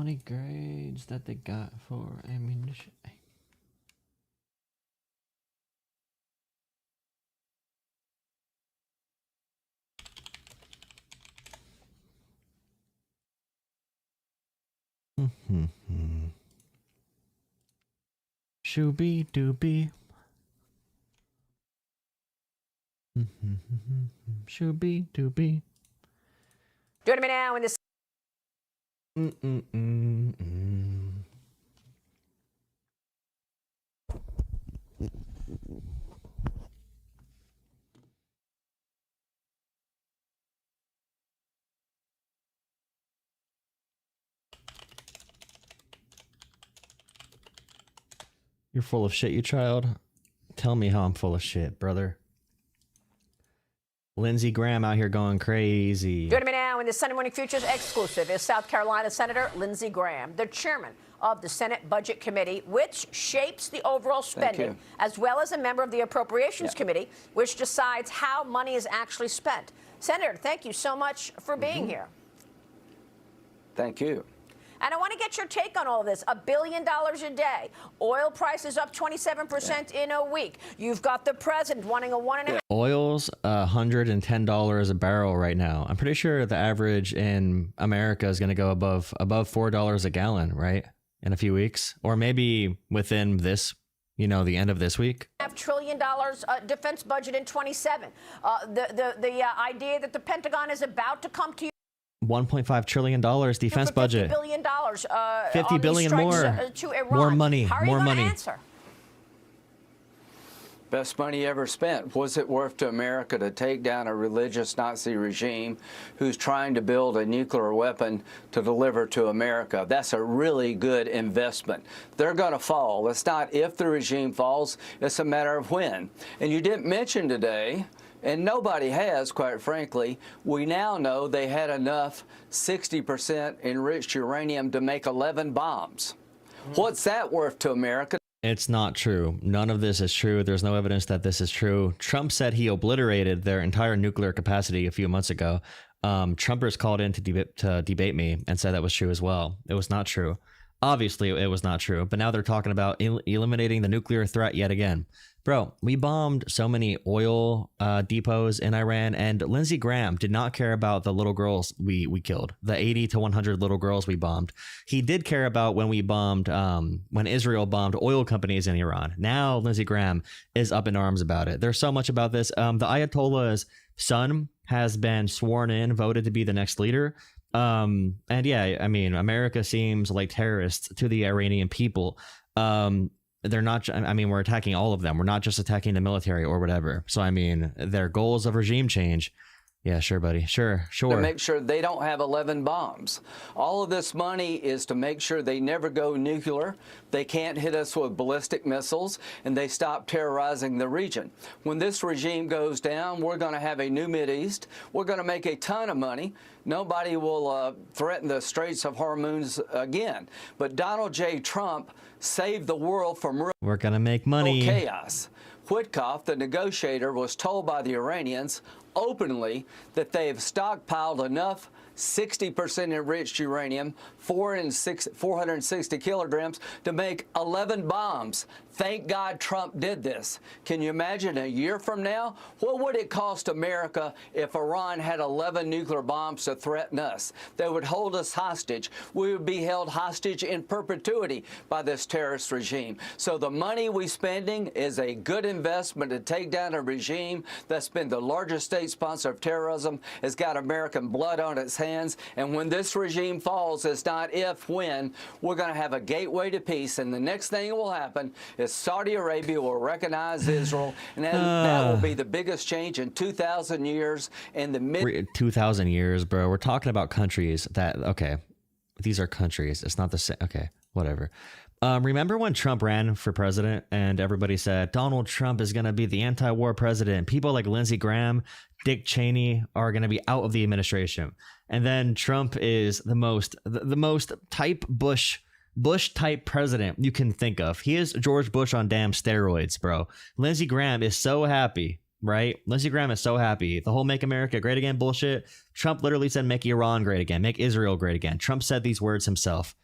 many grades that they got for ammunition. Shooby dooby. Shooby dooby. Joining me now in this. You're full of shit, you child. Tell me how I'm full of shit, brother. Lindsey Graham out here going crazy. Joining me now in the Sunday Morning Futures exclusive is South Carolina Senator Lindsey Graham, the chairman of the Senate Budget Committee, which shapes the overall spending, as well as a member of the Appropriations Committee, which decides how money is actually spent. Senator, thank you so much for being here. Thank you. And I want to get your take on all of this. $1 billion a day. Oil prices up 27% in a week. You've got the president wanting a 1.5. Oil's $110 a barrel right now. I'm pretty sure the average in America is going to go above $4 a gallon, right? In a few weeks, or maybe within this, the end of this week. $5 trillion defense budget in 27. The idea that the Pentagon is about to come to you. $1.5 trillion defense budget. $50 billion. $50 billion more. To Iran. More money. How are more you money. Answer? Best money ever spent. Was it worth to America to take down a religious Nazi regime who's trying to build a nuclear weapon to deliver to America? That's a really good investment. They're going to fall. It's not if the regime falls, it's a matter of when. And you didn't mention today, and nobody has, quite frankly, we now know they had enough 60% enriched uranium to make 11 bombs. What's that worth to America? It's not true. None of this is true. There's no evidence that this is true. Trump said he obliterated their entire nuclear capacity a few months ago. Trumpers called in to debate me and said that was true as well. It was not true. Obviously, it was not true. But now they're talking about eliminating the nuclear threat yet again. Bro, we bombed so many oil depots in Iran, and Lindsey Graham did not care about the little girls we killed, the 80 to 100 little girls we bombed. He did care about when we bombed, when Israel bombed oil companies in Iran. Now Lindsey Graham is up in arms about it. There's so much about this. The Ayatollah's son has been sworn in, voted to be the next leader. And yeah, I mean, America seems like terrorists to the Iranian people. They're not, I mean, we're attacking all of them. We're not just attacking the military or whatever. So, I mean, their goals of regime change. Yeah, sure, buddy. Sure. To make sure they don't have 11 bombs. All of this money is to make sure they never go nuclear, they can't hit us with ballistic missiles, and they stop terrorizing the region. When this regime goes down, we're going to have a new Mideast. We're going to make a ton of money. Nobody will threaten the Straits of Hormuz again. But Donald J. Trump saved the world from real We're going to make money. Chaos. Witkoff, the negotiator, was told by the Iranians openly that they have stockpiled enough 60% enriched uranium, 460 kilograms, to make 11 bombs. Thank God Trump did this. Can you imagine a year from now? What would it cost America if Iran had 11 nuclear bombs to threaten us? They would hold us hostage. We would be held hostage in perpetuity by this terrorist regime. So the money we're spending is a good investment to take down a regime that's been the largest state sponsor of terrorism, has got American blood on its hands. And when this regime falls, it's not if, when. We're going to have a gateway to peace. And the next thing that will happen is Saudi Arabia will recognize Israel, and that will be the biggest change in 2,000 years. In the 2,000 years, bro. We're talking about countries that, okay, these are countries. It's not the same. Okay, whatever. Remember when Trump ran for president and everybody said Donald Trump is going to be the anti-war president? People like Lindsey Graham, Dick Cheney are going to be out of the administration. And then Trump is the most type Bush type president you can think of. He is George Bush on damn steroids, bro. Lindsey Graham is so happy, right? Lindsey Graham is so happy. The whole make America great again bullshit. Trump literally said make Iran great again, make Israel great again. Trump said these words himself.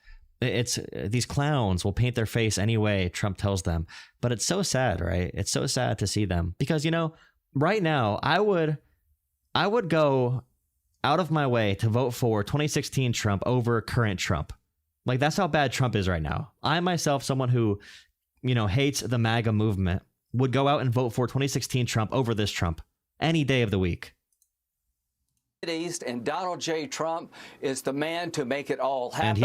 It's these clowns will paint their face any way Trump tells them. But it's so sad, right? It's so sad to see them because, you know, right now I would go out of my way to vote for 2016 Trump over current Trump. Like, that's how bad Trump is right now. I myself, someone who, you know, hates the MAGA movement, would go out and vote for 2016 Trump over this Trump any day of the week. East, and Donald J. Trump is the man to make it all happen. And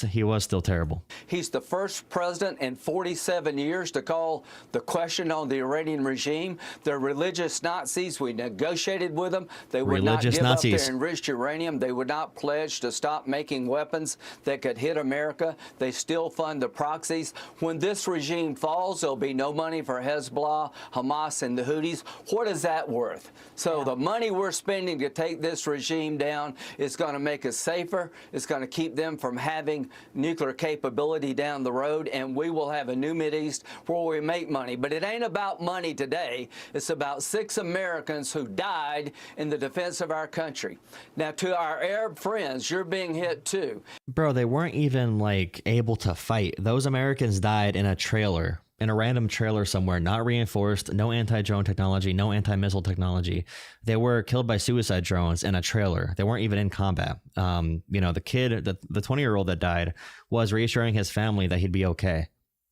he was still terrible. He's the first president in 47 years to call the question on the Iranian regime. They're religious Nazis. We negotiated with them. They would not give up their enriched uranium. They would not pledge to stop making weapons that could hit America. They still fund the proxies. When this regime falls, there'll be no money for Hezbollah, Hamas, and the Houthis. What is that worth? So the money we're spending to take this regime down is going to make us safer. It's going to keep them from having nuclear capability down the road, and we will have a new Mideast where we make money. But it ain't about money today. It's about 6 Americans who died in the defense of our country. Now, to our Arab friends, you're being hit too. Bro, they weren't even like able to fight. Those Americans died in a trailer. In a random trailer somewhere, not reinforced, no anti-drone technology, no anti-missile technology. They were killed by suicide drones in a trailer. They weren't even in combat. You know, the kid, the 20-year-old that died was reassuring his family that he'd be okay.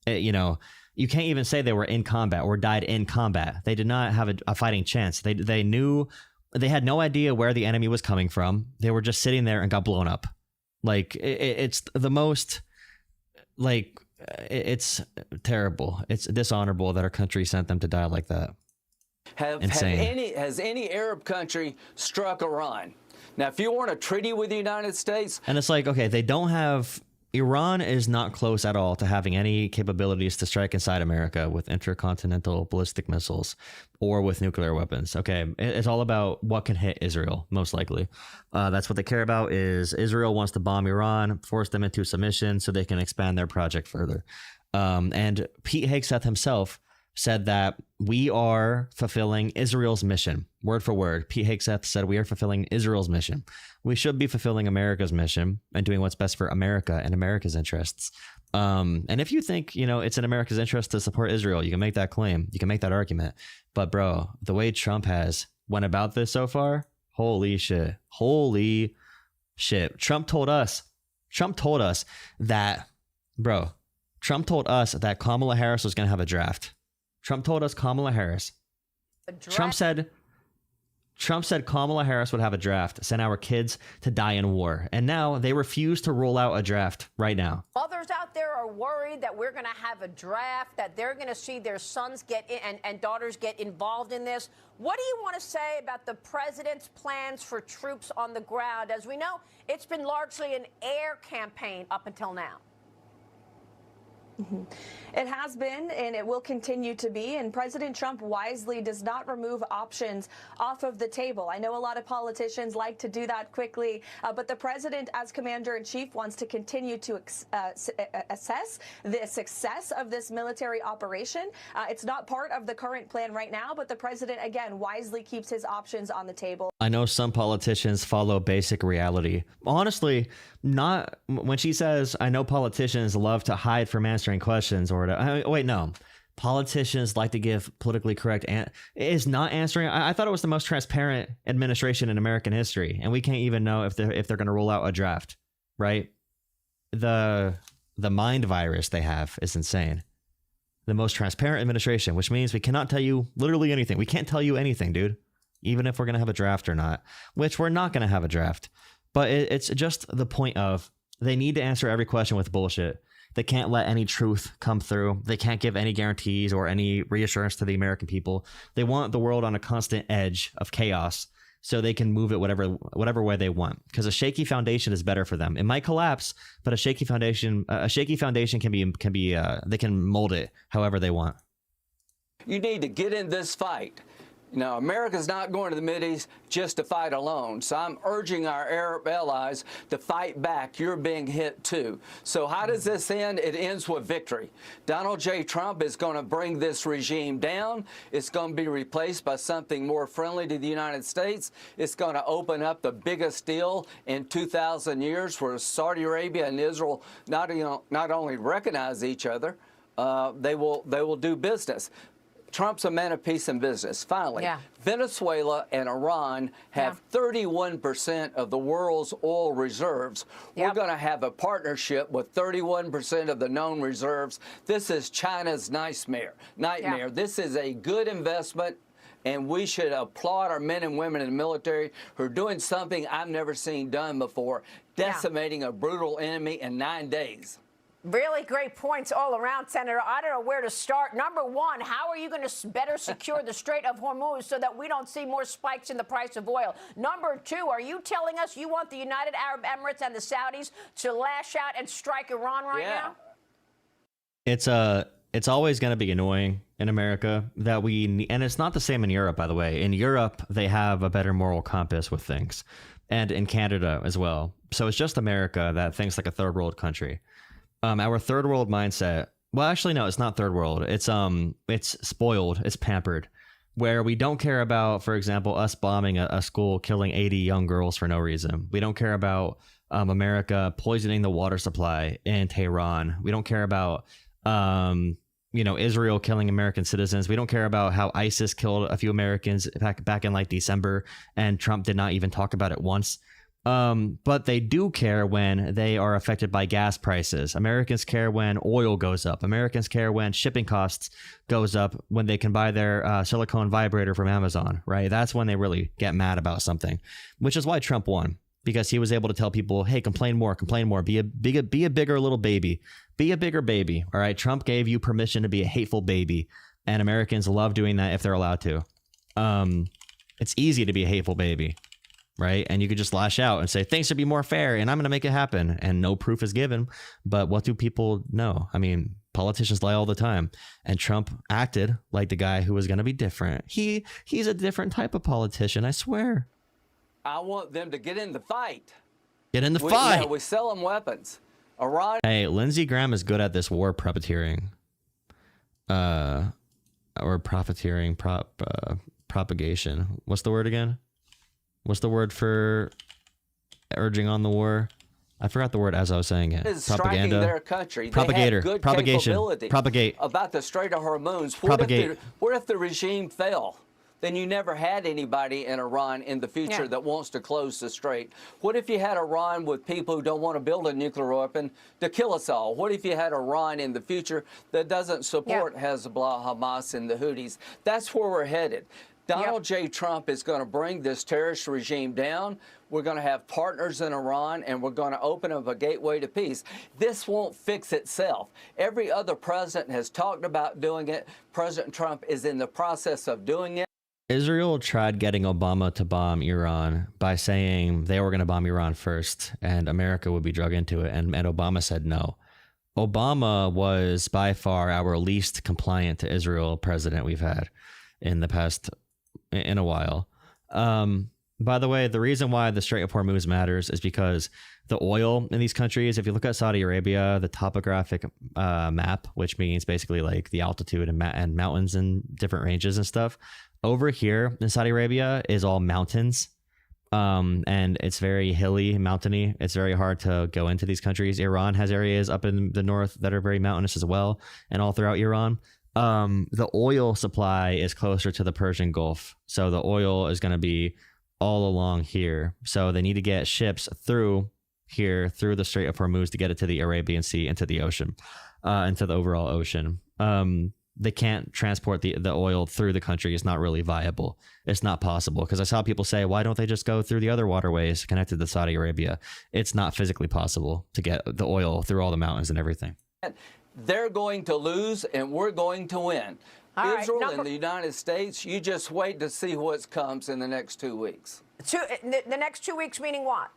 You know, you can't even say they were in combat or died in combat. They did not have a fighting chance. They knew, they had no idea where the enemy was coming from. They were just sitting there and got blown up. Like, it's the most, like, it's terrible. It's dishonorable that our country sent them to die like that. Has any Arab country struck Iran? Now, if you want a treaty with the United States... And it's like, okay, they don't have... Iran is not close at all to having any capabilities to strike inside America with intercontinental ballistic missiles or with nuclear weapons. Okay, it's all about what can hit Israel, most likely. That's what they care about. Is Israel wants to bomb Iran, force them into submission so they can expand their project further. And Pete Hegseth himself said that we are fulfilling Israel's mission. Word for word, Pete Hegseth said we are fulfilling Israel's mission. We should be fulfilling America's mission and doing what's best for America and America's interests. And if you think, you know, it's in America's interest to support Israel, you can make that claim. You can make that argument. But bro, the way Trump has went about this so far, holy shit. Holy shit. Trump told us that, bro, Trump told us that Kamala Harris was going to have a draft. Trump told us Kamala Harris. Trump said Kamala Harris would have a draft, send our kids to die in war. And now they refuse to roll out a draft right now. Others out there are worried that we're going to have a draft, that they're going to see their sons get in and daughters get involved in this. What do you want to say about the president's plans for troops on the ground? As we know, it's been largely an air campaign up until now. It has been, and it will continue to be, and President Trump wisely does not remove options off of the table. I know a lot of politicians like to do that quickly, but the president, as commander-in-chief, wants to continue to assess the success of this military operation. It's not part of the current plan right now, but the president, again, wisely keeps his options on the table. I know some politicians follow basic reality. Honestly, not when she says, I know politicians love to hide from answering questions or wait, no. Politicians like to give politically correct is not answering. I thought it was the most transparent administration in American history, and we can't even know if they're going to roll out a draft, right? The mind virus they have is insane. The most transparent administration, which means we cannot tell you literally anything. We can't tell you anything, dude, even if we're going to have a draft or not, which we're not going to have a draft. But it's just the point of they need to answer every question with bullshit. They can't let any truth come through. They can't give any guarantees or any reassurance to the American people. They want the world on a constant edge of chaos so they can move it whatever way they want. Because a shaky foundation is better for them. It might collapse, but a shaky foundation can be they can mold it however they want. You need to get in this fight. You know, America's not going to the Mideast just to fight alone. So I'm urging our Arab allies to fight back. You're being hit too. So how does this end? It ends with victory. Donald J. Trump is going to bring this regime down. It's going to be replaced by something more friendly to the United States. It's going to open up the biggest deal in 2,000 years where Saudi Arabia and Israel not only recognize each other, they will do business. Trump's a man of peace and business. Finally, Venezuela and Iran have 31% of the world's oil reserves. We're going to have a partnership with 31% of the known reserves. This is China's nightmare. This is a good investment, and we should applaud our men and women in the military who are doing something I've never seen done before, decimating a brutal enemy in 9 days. Really great points all around, Senator. I don't know where to start. Number one, how are you going to better secure the Strait of Hormuz so that we don't see more spikes in the price of oil? Number two, are you telling us you want the United Arab Emirates and the Saudis to lash out and strike Iran right now? It's always going to be annoying in America that and it's not the same in Europe, by the way. In Europe, they have a better moral compass with things, and in Canada as well. So it's just America that thinks like a third world country. Our third world mindset, well, actually, no, it's not third world. It's spoiled. It's pampered, where we don't care about, for example, us bombing a school, killing 80 young girls for no reason. We don't care about America poisoning the water supply in Tehran. We don't care about, Israel killing American citizens. We don't care about how ISIS killed a few Americans back in like December, and Trump did not even talk about it once. But they do care when they are affected by gas prices. Americans care when oil goes up. Americans care when shipping costs goes up, when they can buy their silicone vibrator from Amazon, right? That's when they really get mad about something, which is why Trump won, because he was able to tell people, hey, complain more, be a bigger little baby, be a bigger baby. All right. Trump gave you permission to be a hateful baby, and Americans love doing that if they're allowed to. It's easy to be a hateful baby. Right. And you could just lash out and say things should be more fair and I'm going to make it happen. And no proof is given. But what do people know? I mean, politicians lie all the time. And Trump acted like the guy who was going to be different. He's a different type of politician, I swear. I want them to get in the fight. Get in the fight. Yeah, we sell them weapons. Iran. Hey, Lindsey Graham is good at this war profiteering. Or profiteering, propagation. What's the word again? What's the word for urging on the war? I forgot the word as I was saying it. Propaganda. Their country. Propagator. They have good Propagation. capability Propagate. About the Strait of Hormuz. Propagate. What if the regime fell? Then you never had anybody in Iran in the future that wants to close the strait. What if you had Iran with people who don't want to build a nuclear weapon to kill us all? What if you had Iran in the future that doesn't support Hezbollah, Hamas, and the Houthis? That's where we're headed. Donald J. Trump is going to bring this terrorist regime down. We're going to have partners in Iran, and we're going to open up a gateway to peace. This won't fix itself. Every other president has talked about doing it. President Trump is in the process of doing it. Israel tried getting Obama to bomb Iran by saying they were going to bomb Iran first and America would be dragged into it. And Obama said no. Obama was by far our least compliant to Israel president we've had in the past in a while. By the way, the reason why the Strait of Hormuz matters is because the oil in these countries, if you look at Saudi Arabia, the topographic map, which means basically like the altitude and mountains and different ranges and stuff, over here in Saudi Arabia is all mountains. And it's very hilly, mountainy. It's very hard to go into these countries. Iran has areas up in the north that are very mountainous as well, and all throughout Iran. The oil supply is closer to the Persian Gulf. So the oil is going to be all along here. So they need to get ships through here, through the Strait of Hormuz to get it to the Arabian Sea, into the ocean, into the overall ocean. They can't transport the oil through the country. It's not really viable. It's not possible. Because I saw people say, why don't they just go through the other waterways connected to Saudi Arabia? It's not physically possible to get the oil through all the mountains and everything. They're going to lose and we're going to win. Israel and the United States, you just wait to see what comes in the next 2 weeks. The next 2 weeks meaning what?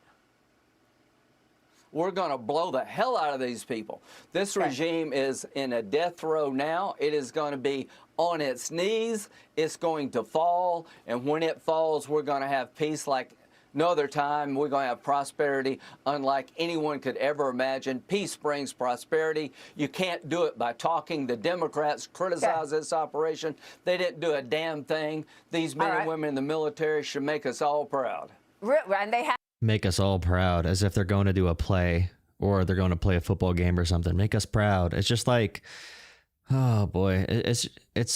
we're going to blow the hell out of these people. This regime is in a death row now. It is going to be on its knees. It's going to fall. And when it falls, we're going to have peace like no other time. We're going to have prosperity unlike anyone could ever imagine. Peace brings prosperity. You can't do it by talking. The Democrats criticize this operation. They didn't do a damn thing. These men and women in the military should make us all proud. And they have Make us all proud, as if they're going to do a play or they're going to play a football game or something. Make us proud. It's just like, oh boy, it's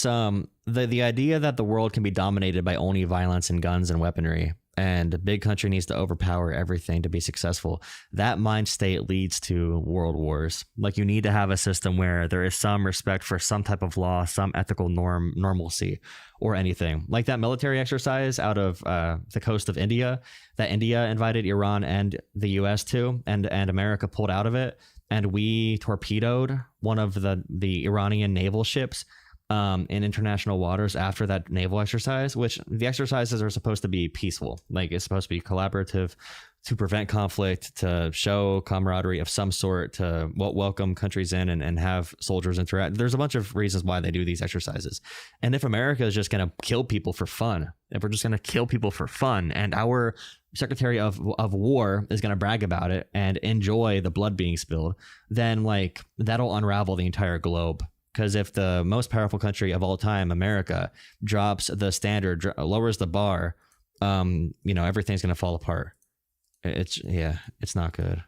the idea that the world can be dominated by only violence and guns and weaponry, and a big country needs to overpower everything to be successful. That mind state leads to world wars. Like, you need to have a system where there is some respect for some type of law, some ethical normalcy, or anything. Like that military exercise out of the coast of India, that India invited Iran and the US to, and America pulled out of it. And we torpedoed one of the Iranian naval ships in international waters after that naval exercise, which the exercises are supposed to be peaceful. Like, it's supposed to be collaborative to prevent conflict, to show camaraderie of some sort, to welcome countries in and have soldiers interact. There's a bunch of reasons why they do these exercises. And if America is just going to kill people for fun, if we're just going to kill people for fun, and our Secretary of War is going to brag about it and enjoy the blood being spilled, then like that'll unravel the entire globe. Because if the most powerful country of all time, America, drops the standard, lowers the bar, everything's going to fall apart. It's not good.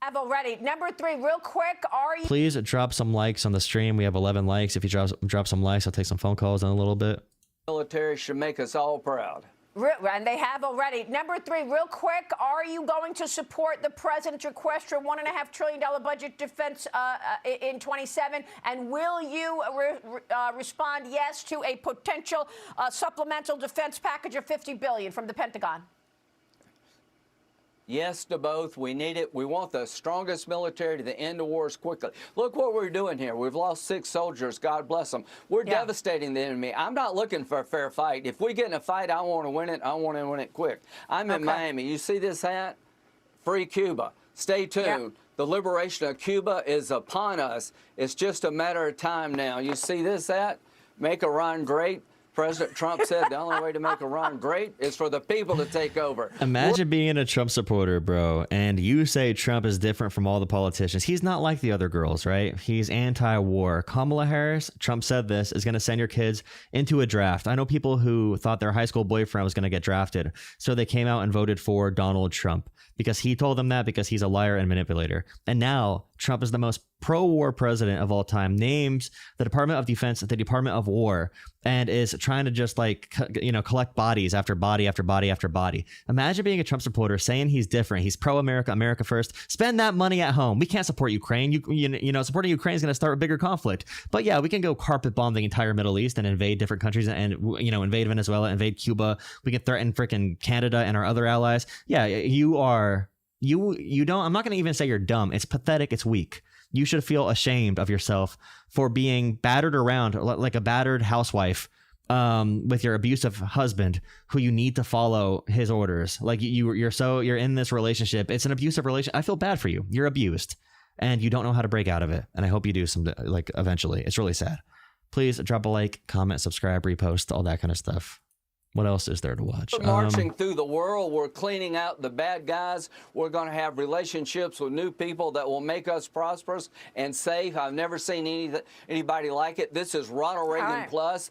Have already. Number 3, real quick, are you... Please drop some likes on the stream. We have 11 likes. If you drop some likes, I'll take some phone calls in a little bit. Military should make us all proud. And they have already. Number 3, real quick, are you going to support the president's request for $1.5 trillion budget defense in 27? And will you respond yes to a potential supplemental defense package of $50 billion from the Pentagon? Yes to both. We need it. We want the strongest military to end the wars quickly. Look what we're doing here. We've lost 6 soldiers. God bless them. We're devastating the enemy. I'm not looking for a fair fight. If we get in a fight, I want to win it. I want to win it quick. I'm in Miami. You see this hat? Free Cuba. Stay tuned. The liberation of Cuba is upon us. It's just a matter of time now. You see this hat? Make Iran great. President Trump said the only way to make Iran great is for the people to take over. Imagine being a Trump supporter, bro, and you say Trump is different from all the politicians. He's not like the other girls, right? He's anti-war. Kamala Harris, Trump said this, is going to send your kids into a draft. I know people who thought their high school boyfriend was going to get drafted, so they came out and voted for Donald Trump because he told them that, because he's a liar and manipulator. And now Trump is the most pro-war president of all time, names the Department of Defense the Department of War, and is trying to just collect bodies after body after body after body. Imagine being a Trump supporter saying he's different, he's pro-America, America first. Spend that money at home. We can't support Ukraine. Supporting Ukraine is going to start a bigger conflict. But yeah, we can go carpet bomb the entire Middle East and invade different countries and invade Venezuela, invade Cuba. We can threaten freaking Canada and our other allies. Yeah, you don't. I'm not going to even say you're dumb. It's pathetic. It's weak. You should feel ashamed of yourself for being battered around like a battered housewife with your abusive husband who you need to follow his orders. Like you're in this relationship. It's an abusive relationship. I feel bad for you. You're abused and you don't know how to break out of it. And I hope you do eventually. It's really sad. Please drop a like, comment, subscribe, repost, all that kind of stuff. What else is there to watch? We're marching through the world. We're cleaning out the bad guys. We're going to have relationships with new people that will make us prosperous and safe. I've never seen anybody like it. This is Ronald Reagan plus.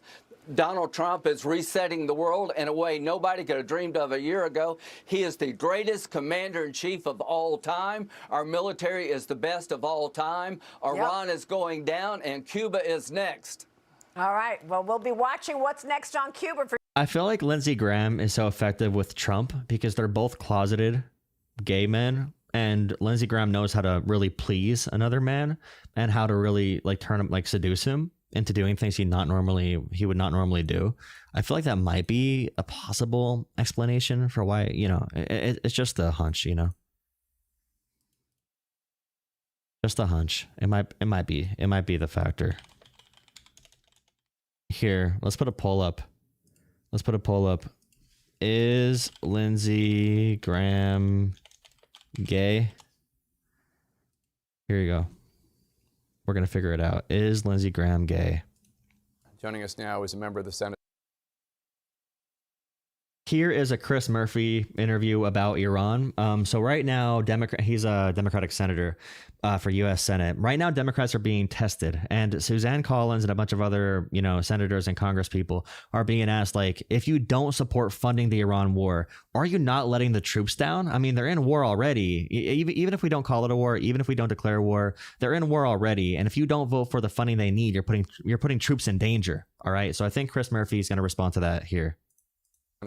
Donald Trump is resetting the world in a way nobody could have dreamed of a year ago. He is the greatest commander-in-chief of all time. Our military is the best of all time. Iran is going down, and Cuba is next. All right. Well, we'll be watching what's next on Cuba. I feel like Lindsey Graham is so effective with Trump because they're both closeted gay men, and Lindsey Graham knows how to really please another man and how to really turn him, seduce him into doing things he would not normally do. I feel like that might be a possible explanation for why, it's just a hunch, just a hunch. It might be the factor. Here, let's put a poll up. Is Lindsey Graham gay? Here you go. We're going to figure it out. Is Lindsey Graham gay? Joining us now is a member of the Senate. Here is a Chris Murphy interview about Iran. So right now, he's a Democratic senator for U.S. Senate. Right now, Democrats are being tested, and Suzanne Collins and a bunch of other, senators and Congress people are being asked, like, if you don't support funding the Iran war, are you not letting the troops down? I mean, they're in war already. Even if we don't call it a war, even if we don't declare war, they're in war already. And if you don't vote for the funding they need, you're putting troops in danger. All right. So I think Chris Murphy is going to respond to that here.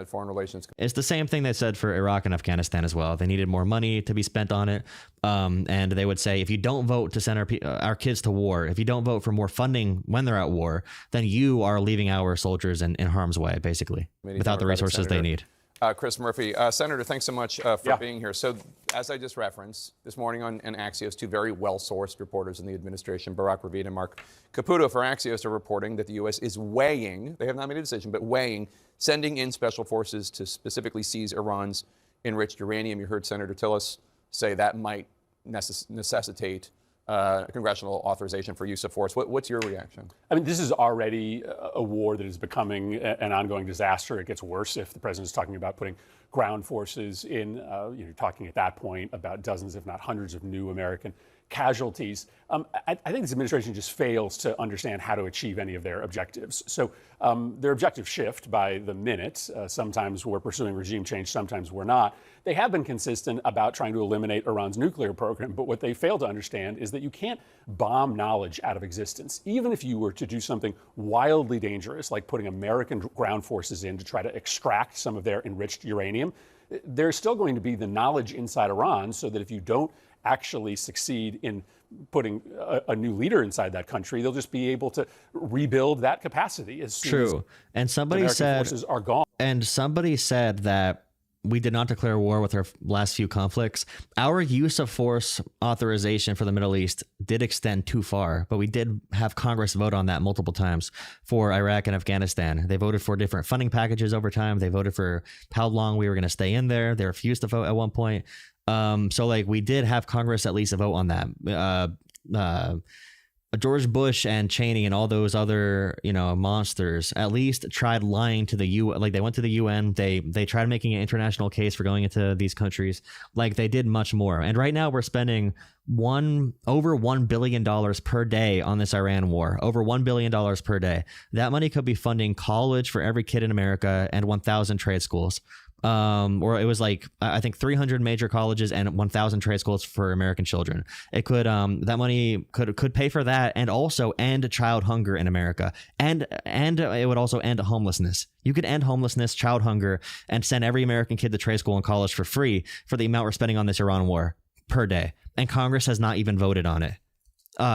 Foreign Relations. It's the same thing they said for Iraq and Afghanistan as well. They needed more money to be spent on it. And they would say, if you don't vote to send our kids to war, if you don't vote for more funding when they're at war, then you are leaving our soldiers in harm's way, basically, without the resources they need. Chris Murphy. Senator, thanks so much for being here. So as I just referenced, this morning on Axios, two very well-sourced reporters in the administration, Barack Ravid and Mark Caputo for Axios, are reporting that the U.S. is weighing, they have not made a decision, but weighing sending in special forces to specifically seize Iran's enriched uranium. You heard Senator Tillis say that might necessitate congressional authorization for use of force. What's your reaction? I mean, this is already a war that is becoming an ongoing disaster. It gets worse if the president is talking about putting ground forces in, talking at that point about dozens, if not hundreds of new American casualties. I think this administration just fails to understand how to achieve any of their objectives. So their objectives shift by the minute. Sometimes we're pursuing regime change, sometimes we're not. They have been consistent about trying to eliminate Iran's nuclear program, but what they fail to understand is that you can't bomb knowledge out of existence. Even if you were to do something wildly dangerous, like putting American ground forces in to try to extract some of their enriched uranium, there's still going to be the knowledge inside Iran, so that if you don't actually succeed in putting a new leader inside that country, they'll just be able to rebuild that capacity as soon as and somebody American said forces are gone. And somebody said that we did not declare war with our last few conflicts. Our use of force authorization for the Middle East did extend too far, but we did have Congress vote on that multiple times for Iraq and Afghanistan. They voted for different funding packages over time. They voted for how long we were going to stay in there. They refused to vote at one point. So like we did have Congress at least vote on that. George Bush and Cheney and all those other, monsters at least tried lying to the UN. Like they went to the UN. They tried making an international case for going into these countries. Like they did much more. And right now we're spending over $1 billion per day on this Iran war, over $1 billion per day. That money could be funding college for every kid in America and 1,000 trade schools. Or it was like, I think 300 major colleges and 1,000 trade schools for American children. It could, that money could pay for that and also end child hunger in America. And it would also end homelessness. You could end homelessness, child hunger, and send every American kid to trade school and college for free for the amount we're spending on this Iran war per day. And Congress has not even voted on it.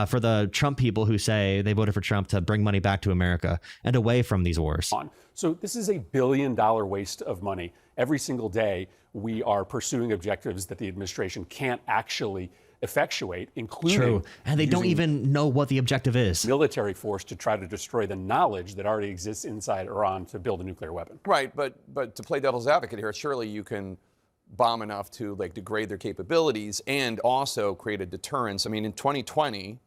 For the Trump people who say they voted for Trump to bring money back to America and away from these wars. So this is $1 billion waste of money. Every single day, we are pursuing objectives that the administration can't actually effectuate, including True. And they don't even know what the objective is. Military force to try to destroy the knowledge that already exists inside Iran to build a nuclear weapon. Right, but to play devil's advocate here, surely you can bomb enough to degrade their capabilities and also create a deterrence. I mean, in 2020,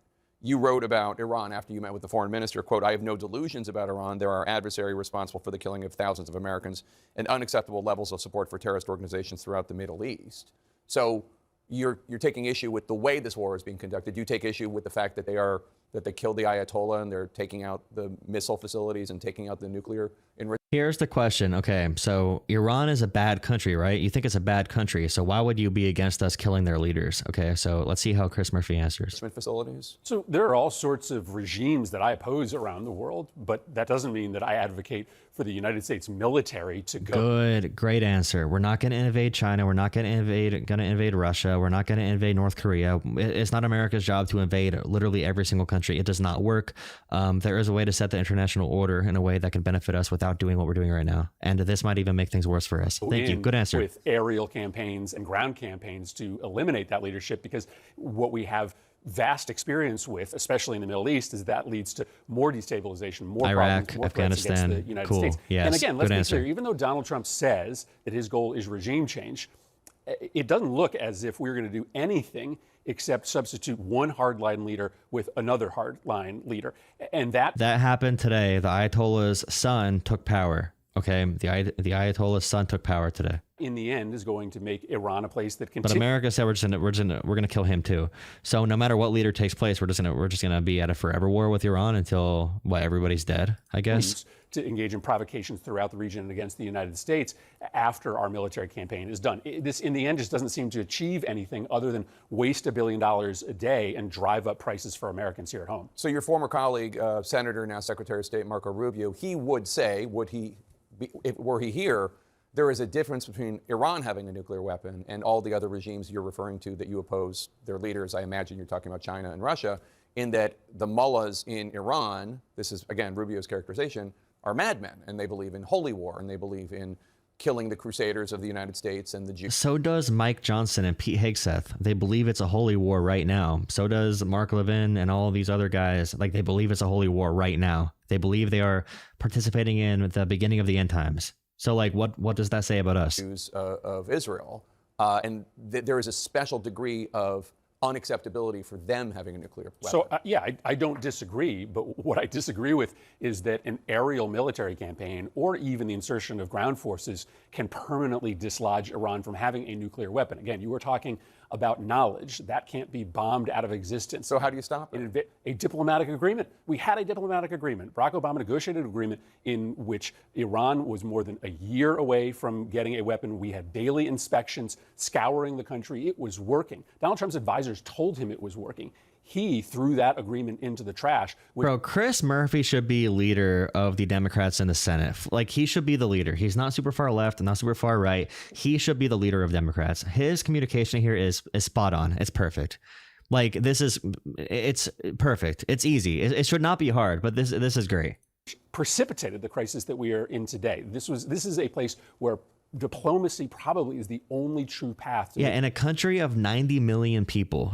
you wrote about Iran after you met with the foreign minister, quote, "I have no delusions about Iran. They're our adversary responsible for the killing of thousands of Americans and unacceptable levels of support for terrorist organizations throughout the Middle East." So you're taking issue with the way this war is being conducted. You take issue with the fact that they killed the Ayatollah and they're taking out the missile facilities and taking out the nuclear enrichment. Here's the question. Okay, so Iran is a bad country, right? You think it's a bad country, so why would you be against us killing their leaders? Okay, so let's see how Chris Murphy answers. Facilities. So there are all sorts of regimes that I oppose around the world, but that doesn't mean that I advocate for the United States military to go. Good, great answer. We're not going to invade China. We're not going to invade Russia. We're not going to invade North Korea. It's not America's job to invade literally every single country. It does not work. There is a way to set the international order in a way that can benefit us without doing what we're doing right now. And this might even make things worse for us. Thank you. Good answer. With aerial campaigns and ground campaigns to eliminate that leadership, because what we have vast experience with, especially in the Middle East, is that leads to more destabilization, more Iraq, problems, more Afghanistan, threats against the United States. Yes. And again, let's Good be answer. clear, even though Donald Trump says that his goal is regime change, it doesn't look as if we're going to do anything except substitute one hardline leader with another hardline leader. And that happened today. The Ayatollah's son took power. Okay, the Ayatollah's son took power today. in the end is going to make Iran a place that But continues. America said we're gonna kill him too. So no matter what leader takes place, we're just gonna be at a forever war with Iran until everybody's dead, I guess. To engage in provocations throughout the region and against the United States after our military campaign is done. This, in the end, just doesn't seem to achieve anything other than waste $1 billion a day and drive up prices for Americans here at home. So your former colleague, Senator, now Secretary of State Marco Rubio, he would say, were he here, there is a difference between Iran having a nuclear weapon and all the other regimes you're referring to that you oppose their leaders. I imagine you're talking about China and Russia, in that the mullahs in Iran, this is, again, Rubio's characterization, are madmen, and they believe in holy war, and they believe in killing the crusaders of the United States and the Jews. So does Mike Johnson and Pete Hegseth. They believe it's a holy war right now. So does Mark Levin and all these other guys. Like, they believe it's a holy war right now. They believe they are participating in the beginning of the end times. So, like, what does that say about us? Of Israel, and there is a special degree of unacceptability for them having a nuclear weapon. So, I don't disagree, but what I disagree with is that an aerial military campaign or even the insertion of ground forces can permanently dislodge Iran from having a nuclear weapon. Again, you were talking about knowledge. That can't be bombed out of existence. So how do you stop it? A diplomatic agreement. We had a diplomatic agreement. Barack Obama negotiated an agreement in which Iran was more than a year away from getting a weapon. We had daily inspections, scouring the country. It was working. Donald Trump's advisors told him it was working. He threw that agreement into the trash. Bro, Chris Murphy should be leader of the Democrats in the Senate. Like, he should be the leader. He's not super far left and not super far right. He should be the leader of Democrats. His communication here is spot on. It's perfect. Like, it's perfect. It's easy. It should not be hard, but this is great. Precipitated the crisis that we are in today. This is a place where diplomacy probably is the only true path. In a country of 90 million people,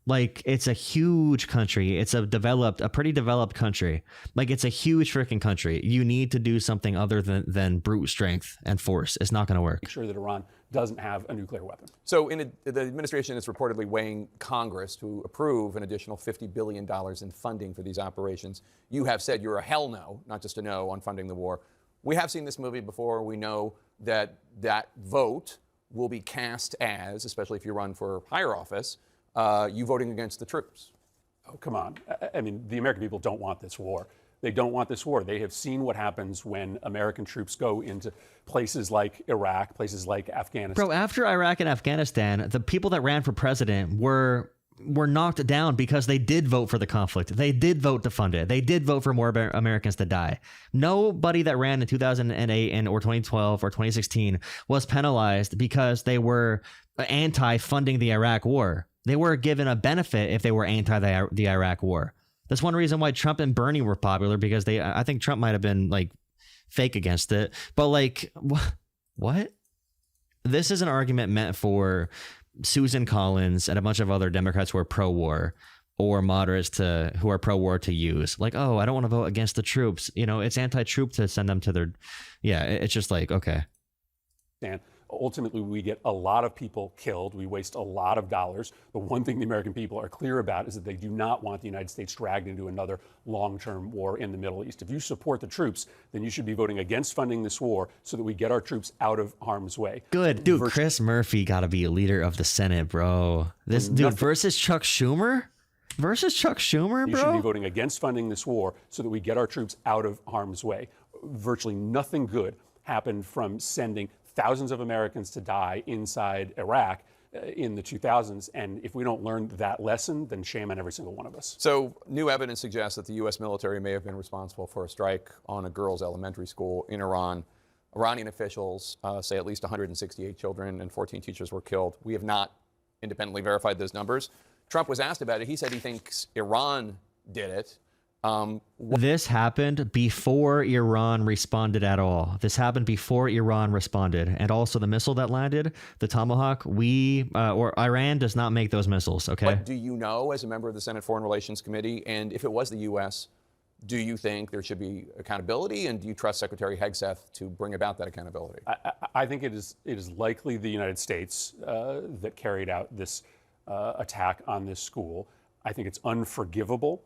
like, it's a huge country. It's a pretty developed country. Like, it's a huge freaking country. You need to do something other than brute strength and force. It's not going to work. Make sure that Iran doesn't have a nuclear weapon. So the administration is reportedly weighing Congress to approve an additional $50 billion in funding for these operations. You have said you're a hell no, not just a no, on funding the war. We have seen this movie before. We know that vote will be cast as, especially if you run for higher office, you voting against the troops. Oh, come on. I mean, the American people don't want this war. They don't want this war. They have seen what happens when American troops go into places like Iraq, places like Afghanistan. Bro, after Iraq and Afghanistan, the people that ran for president were knocked down because they did vote for the conflict. They did vote to fund it. They did vote for more Americans to die. Nobody that ran in 2008 or 2012 or 2016 was penalized because they were anti-funding the Iraq war. They were given a benefit if they were anti the Iraq war. That's one reason why Trump and Bernie were popular, because I think Trump might have been like fake against it. But like, what? This is an argument meant for Susan Collins and a bunch of other Democrats who are pro-war, or moderates who are pro-war to use. Like, oh, I don't want to vote against the troops. You know, it's anti-troop to send them to their... Yeah, it's just like, okay. And ultimately, we get a lot of people killed. We waste a lot of dollars. The one thing the American people are clear about is that they do not want the United States dragged into another long-term war in the Middle East. If you support the troops, then you should be voting against funding this war so that we get our troops out of harm's way. Good. Dude, Chris Murphy got to be a leader of the Senate, bro. This dude versus Chuck Schumer? Versus Chuck Schumer, bro? You should be voting against funding this war so that we get our troops out of harm's way. Virtually nothing good happened from sending thousands of Americans to die inside Iraq in the 2000s. And if we don't learn that lesson, then shame on every single one of us. So new evidence suggests that the U.S. military may have been responsible for a strike on a girls' elementary school in Iran. Iranian officials say at least 168 children and 14 teachers were killed. We have not independently verified those numbers. Trump was asked about it. He said he thinks Iran did it. This happened before Iran responded at all. This happened before Iran responded. And also the missile that landed, the Tomahawk, or Iran does not make those missiles, okay? What do you know as a member of the Senate Foreign Relations Committee? And if it was the U.S. Do you think there should be accountability, and do you trust Secretary Hegseth to bring about that accountability? I think it is likely the United States that carried out this attack on this school. I think it's unforgivable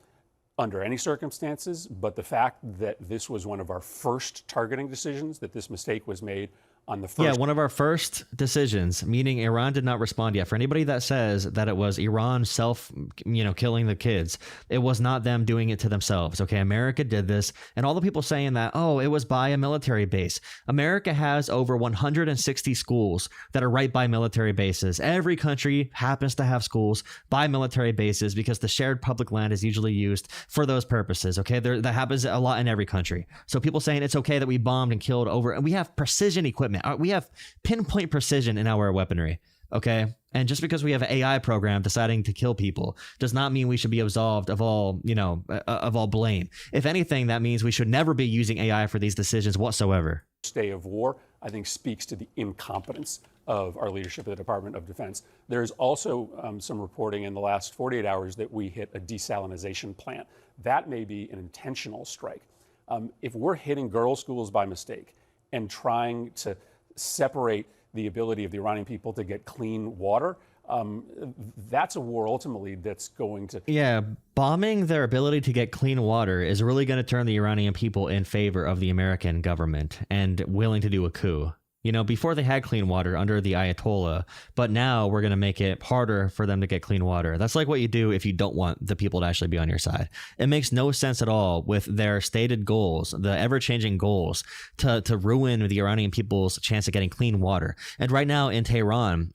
under any circumstances, but the fact that this was one of our first targeting decisions, that this mistake was made on the first. Yeah, one of our first decisions, meaning Iran did not respond yet. For anybody that says that it was Iran killing the kids, it was not them doing it to themselves. Okay, America did this. And all the people saying that, oh, it was by a military base. America has over 160 schools that are right by military bases. Every country happens to have schools by military bases because the shared public land is usually used for those purposes. Okay, that happens a lot in every country. So people saying it's okay that we bombed and killed over, and we have precision equipment. We have pinpoint precision in our weaponry, okay? And just because we have an AI program deciding to kill people does not mean we should be absolved of all, of all blame. If anything, that means we should never be using AI for these decisions whatsoever. Day of war, I think, speaks to the incompetence of our leadership at the Department of Defense. There's also some reporting in the last 48 hours that we hit a desalinization plant. That may be an intentional strike. If we're hitting girls' schools by mistake and trying to separate the ability of the Iranian people to get clean water, that's a war ultimately that's going to... Yeah, bombing their ability to get clean water is really going to turn the Iranian people in favor of the American government and willing to do a coup. Before they had clean water under the Ayatollah, but now we're going to make it harder for them to get clean water. That's like what you do if you don't want the people to actually be on your side. It makes no sense at all with their stated goals, the ever-changing goals, to ruin the Iranian people's chance of getting clean water. And right now in Tehran,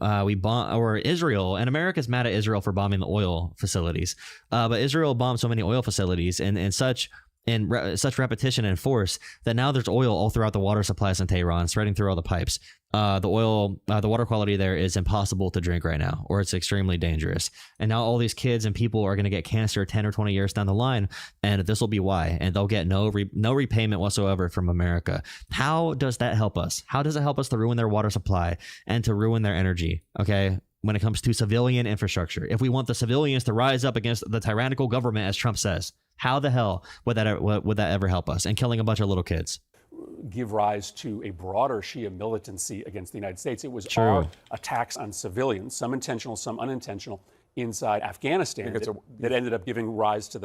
Israel, and America's mad at Israel for bombing the oil facilities, but Israel bombed so many oil facilities and such repetition and force that now there's oil all throughout the water supplies in Tehran, spreading through all the pipes. The water quality there is impossible to drink right now, or it's extremely dangerous. And now all these kids and people are going to get cancer 10 or 20 years down the line, and this will be why. And they'll get no repayment whatsoever from America. How does that help us? How does it help us to ruin their water supply and to ruin their energy? Okay. When it comes to civilian infrastructure, if we want the civilians to rise up against the tyrannical government, as Trump says, how the hell would that ever help us? And killing a bunch of little kids. Give rise to a broader Shia militancy against the United States. It was our attacks on civilians, some intentional, some unintentional, inside Afghanistan that ended up giving rise to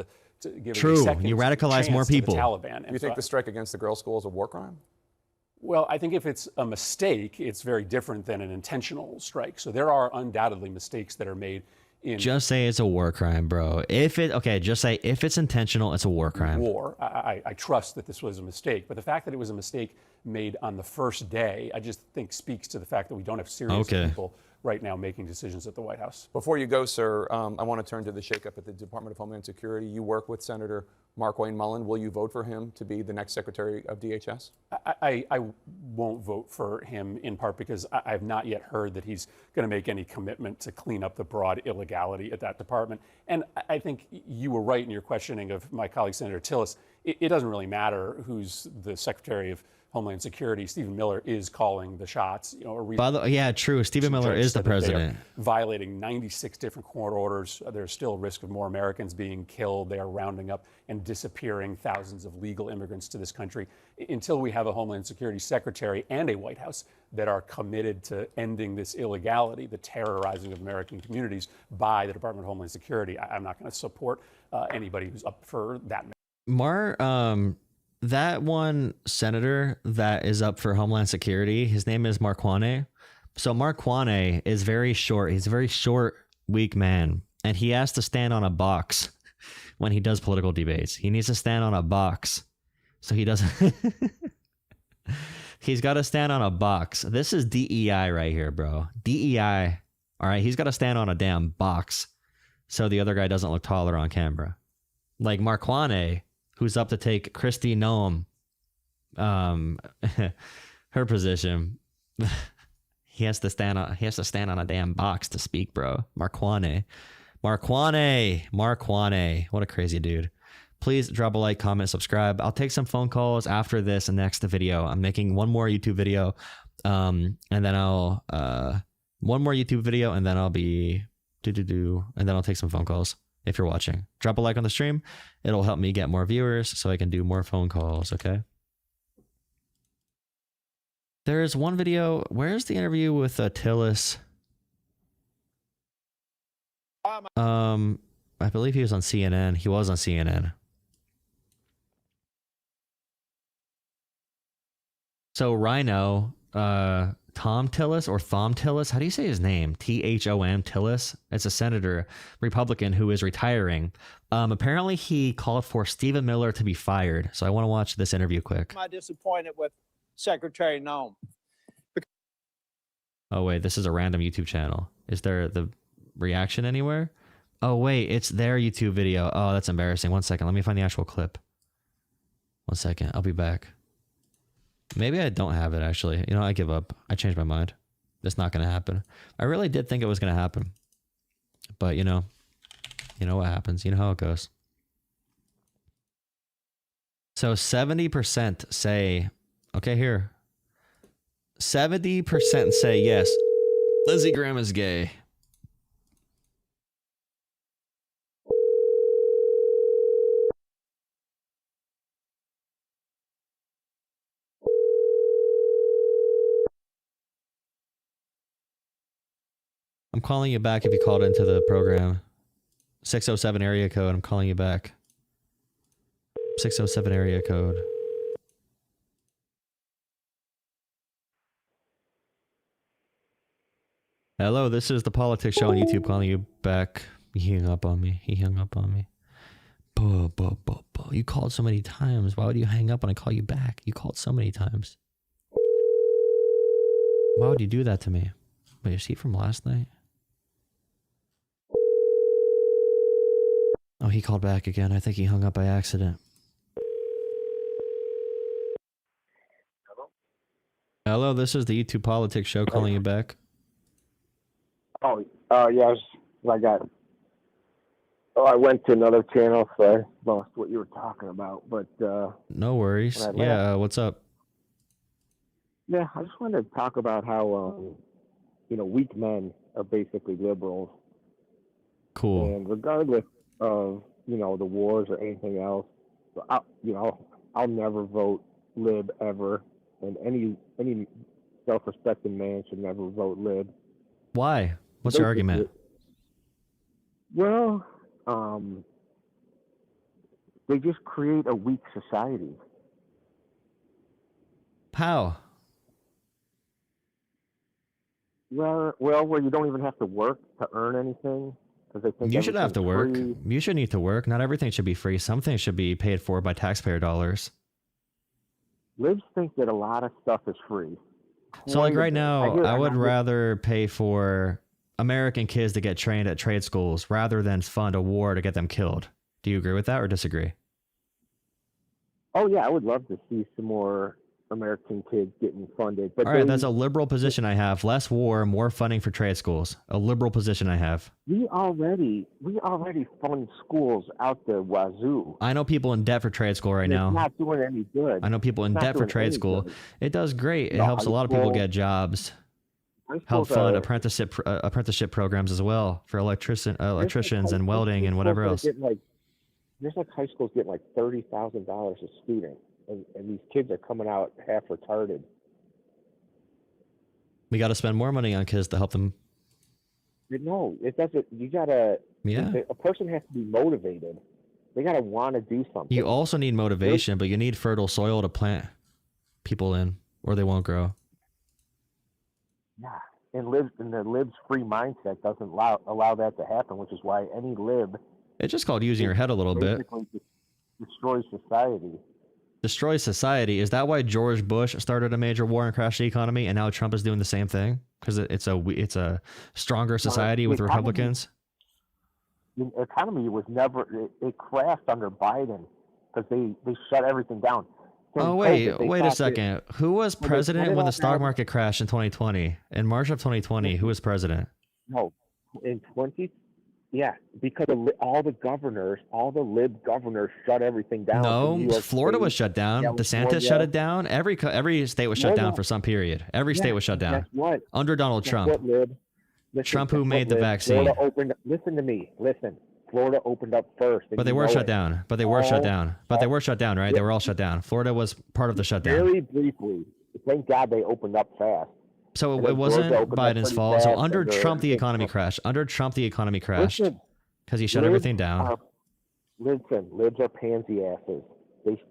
True. You radicalize more people. The Taliban. Do you think the strike against the girls' school is a war crime? Well, I think if it's a mistake, it's very different than an intentional strike. So there are undoubtedly mistakes that are made. Just say it's a war crime, bro. Just say if it's intentional, it's a war crime. I trust that this was a mistake, but the fact that it was a mistake made on the first day, I just think speaks to the fact that we don't have serious people right now making decisions at the White House. Before you go, sir, I want to turn to the shakeup at the Department of Homeland Security. You work with Senator Mark Wayne Mullen. Will you vote for him to be the next Secretary of DHS? I won't vote for him, in part because I have not yet heard that he's going to make any commitment to clean up the broad illegality at that department. And I think you were right in your questioning of my colleague, Senator Tillis. It doesn't really matter who's the Secretary of Homeland Security. Stephen Miller is calling the shots. True. Stephen Miller is the president. Violating 96 different court orders. There's still a risk of more Americans being killed. They are rounding up and disappearing thousands of legal immigrants to this country. Until we have a Homeland Security Secretary and a White House that are committed to ending this illegality, the terrorizing of American communities by the Department of Homeland Security, I'm not going to support anybody who's up for that. That one senator that is up for Homeland Security, his name is Marquane. So Marquane is very short. He's a very short, weak man. And he has to stand on a box when he does political debates. He needs to stand on a box. So he doesn't... He's got to stand on a box. This is DEI right here, bro. DEI. All right, he's got to stand on a damn box so the other guy doesn't look taller on camera. Like Marquane, who's up to take Kristi Noem, her position. He has to stand on a damn box to speak, bro. Marquane. What a crazy dude. Please drop a like, comment, subscribe. I'll take some phone calls after this next video. I'm making one more YouTube video, and then I'll one more YouTube video, and then I'll be and then I'll take some phone calls. if you're watching. Drop a like on the stream. It'll help me get more viewers so I can do more phone calls, okay? There is one video. Where's the interview with Tillis? I believe he was on CNN. He was on CNN. So Rhino, Tom Tillis or Thom Tillis, how do you say his name? Thom Tillis. It's a senator, Republican, who is retiring. Apparently he called for Stephen Miller to be fired. So I want to watch this interview quick. Am I disappointed with Secretary Noem? Oh wait, this is a random YouTube channel. Is there the reaction anywhere? Oh wait, it's their YouTube video. Oh, that's embarrassing. One second, let me find the actual clip. One second, I'll be back. Maybe I don't have it, actually. You know, I give up. I changed my mind. It's not going to happen. I really did think it was going to happen. But, you know what happens. You know how it goes. So 70% say, okay, here. 70% say yes, Lindsey Graham is gay. I'm calling you back if you called into the program. 607 area code. I'm calling you back. 607 area code. Hello, this is the Politics Show on YouTube calling you back. He hung up on me. He hung up on me. You called so many times. Why would you hang up when I call you back? You called so many times. Why would you do that to me? Wait, is he from last night? Oh, he called back again. I think he hung up by accident. Hello, this is the YouTube Politics Show calling you back. Yes, I went to another channel, so I lost what you were talking about, but... No worries. Yeah, what's up? Yeah, I just wanted to talk about how, weak men are basically liberals. Cool. And regardless of, the wars or anything else, I'll never vote lib ever, and any self-respecting man should never vote lib. Why? What's your argument? Well, they just create a weak society. How? Well, where you don't even have to work to earn anything. They think you should have to work. Free. You should need to work. Not everything should be free. Some things should be paid for by taxpayer dollars. Libs think that a lot of stuff is free. So like right now, I would rather pay for American kids to get trained at trade schools rather than fund a war to get them killed. Do you agree with that or disagree? Oh yeah, I would love to see some more American kids getting funded. But all right, that's a liberal position I have. Less war, more funding for trade schools. A liberal position I have. We already fund schools out the wazoo. I know people in debt for trade school right now. It's not doing any good. I know people in debt for trade school. Good. It does great. It helps a lot of people get jobs. Help fund apprenticeship programs as well for electricians and welding and whatever else. There's high schools getting $30,000 a student. And these kids are coming out half retarded. We got to spend more money on kids to help them. No, it doesn't. You gotta. Yeah. A person has to be motivated. They gotta want to do something. You also need motivation, but you need fertile soil to plant people in, or they won't grow. Yeah, and the lib's free mindset doesn't allow that to happen, which is why any lib. It's just called using your head a little bit. Destroys society. Destroy society. Is that why George Bush started a major war and crashed the economy, and now Trump is doing the same thing? Because it's a stronger society with Republicans. The economy was never. It crashed under Biden because they shut everything down. Oh wait a second. Who was president when the stock market crashed in 2020? In March of 2020, who was president? No, in 20. Yeah, because all the lib governors shut everything down. No, Florida was shut down. DeSantis shut it down. Every state was shut down for some period. Every state was shut down. Guess what? Under Donald Trump. Trump who made the vaccine. Listen to me. Listen. Florida opened up first. But they were shut down. But they were shut down. But they were shut down, right? They were all shut down. Florida was part of the shutdown. Very briefly. Thank God they opened up fast. So And it then wasn't Georgia opened up Biden's pretty fault. So fast under under Trump, the Trump. economy crashed. Under Trump, the economy crashed Listen, because he shut libs everything down. libs are pansy asses.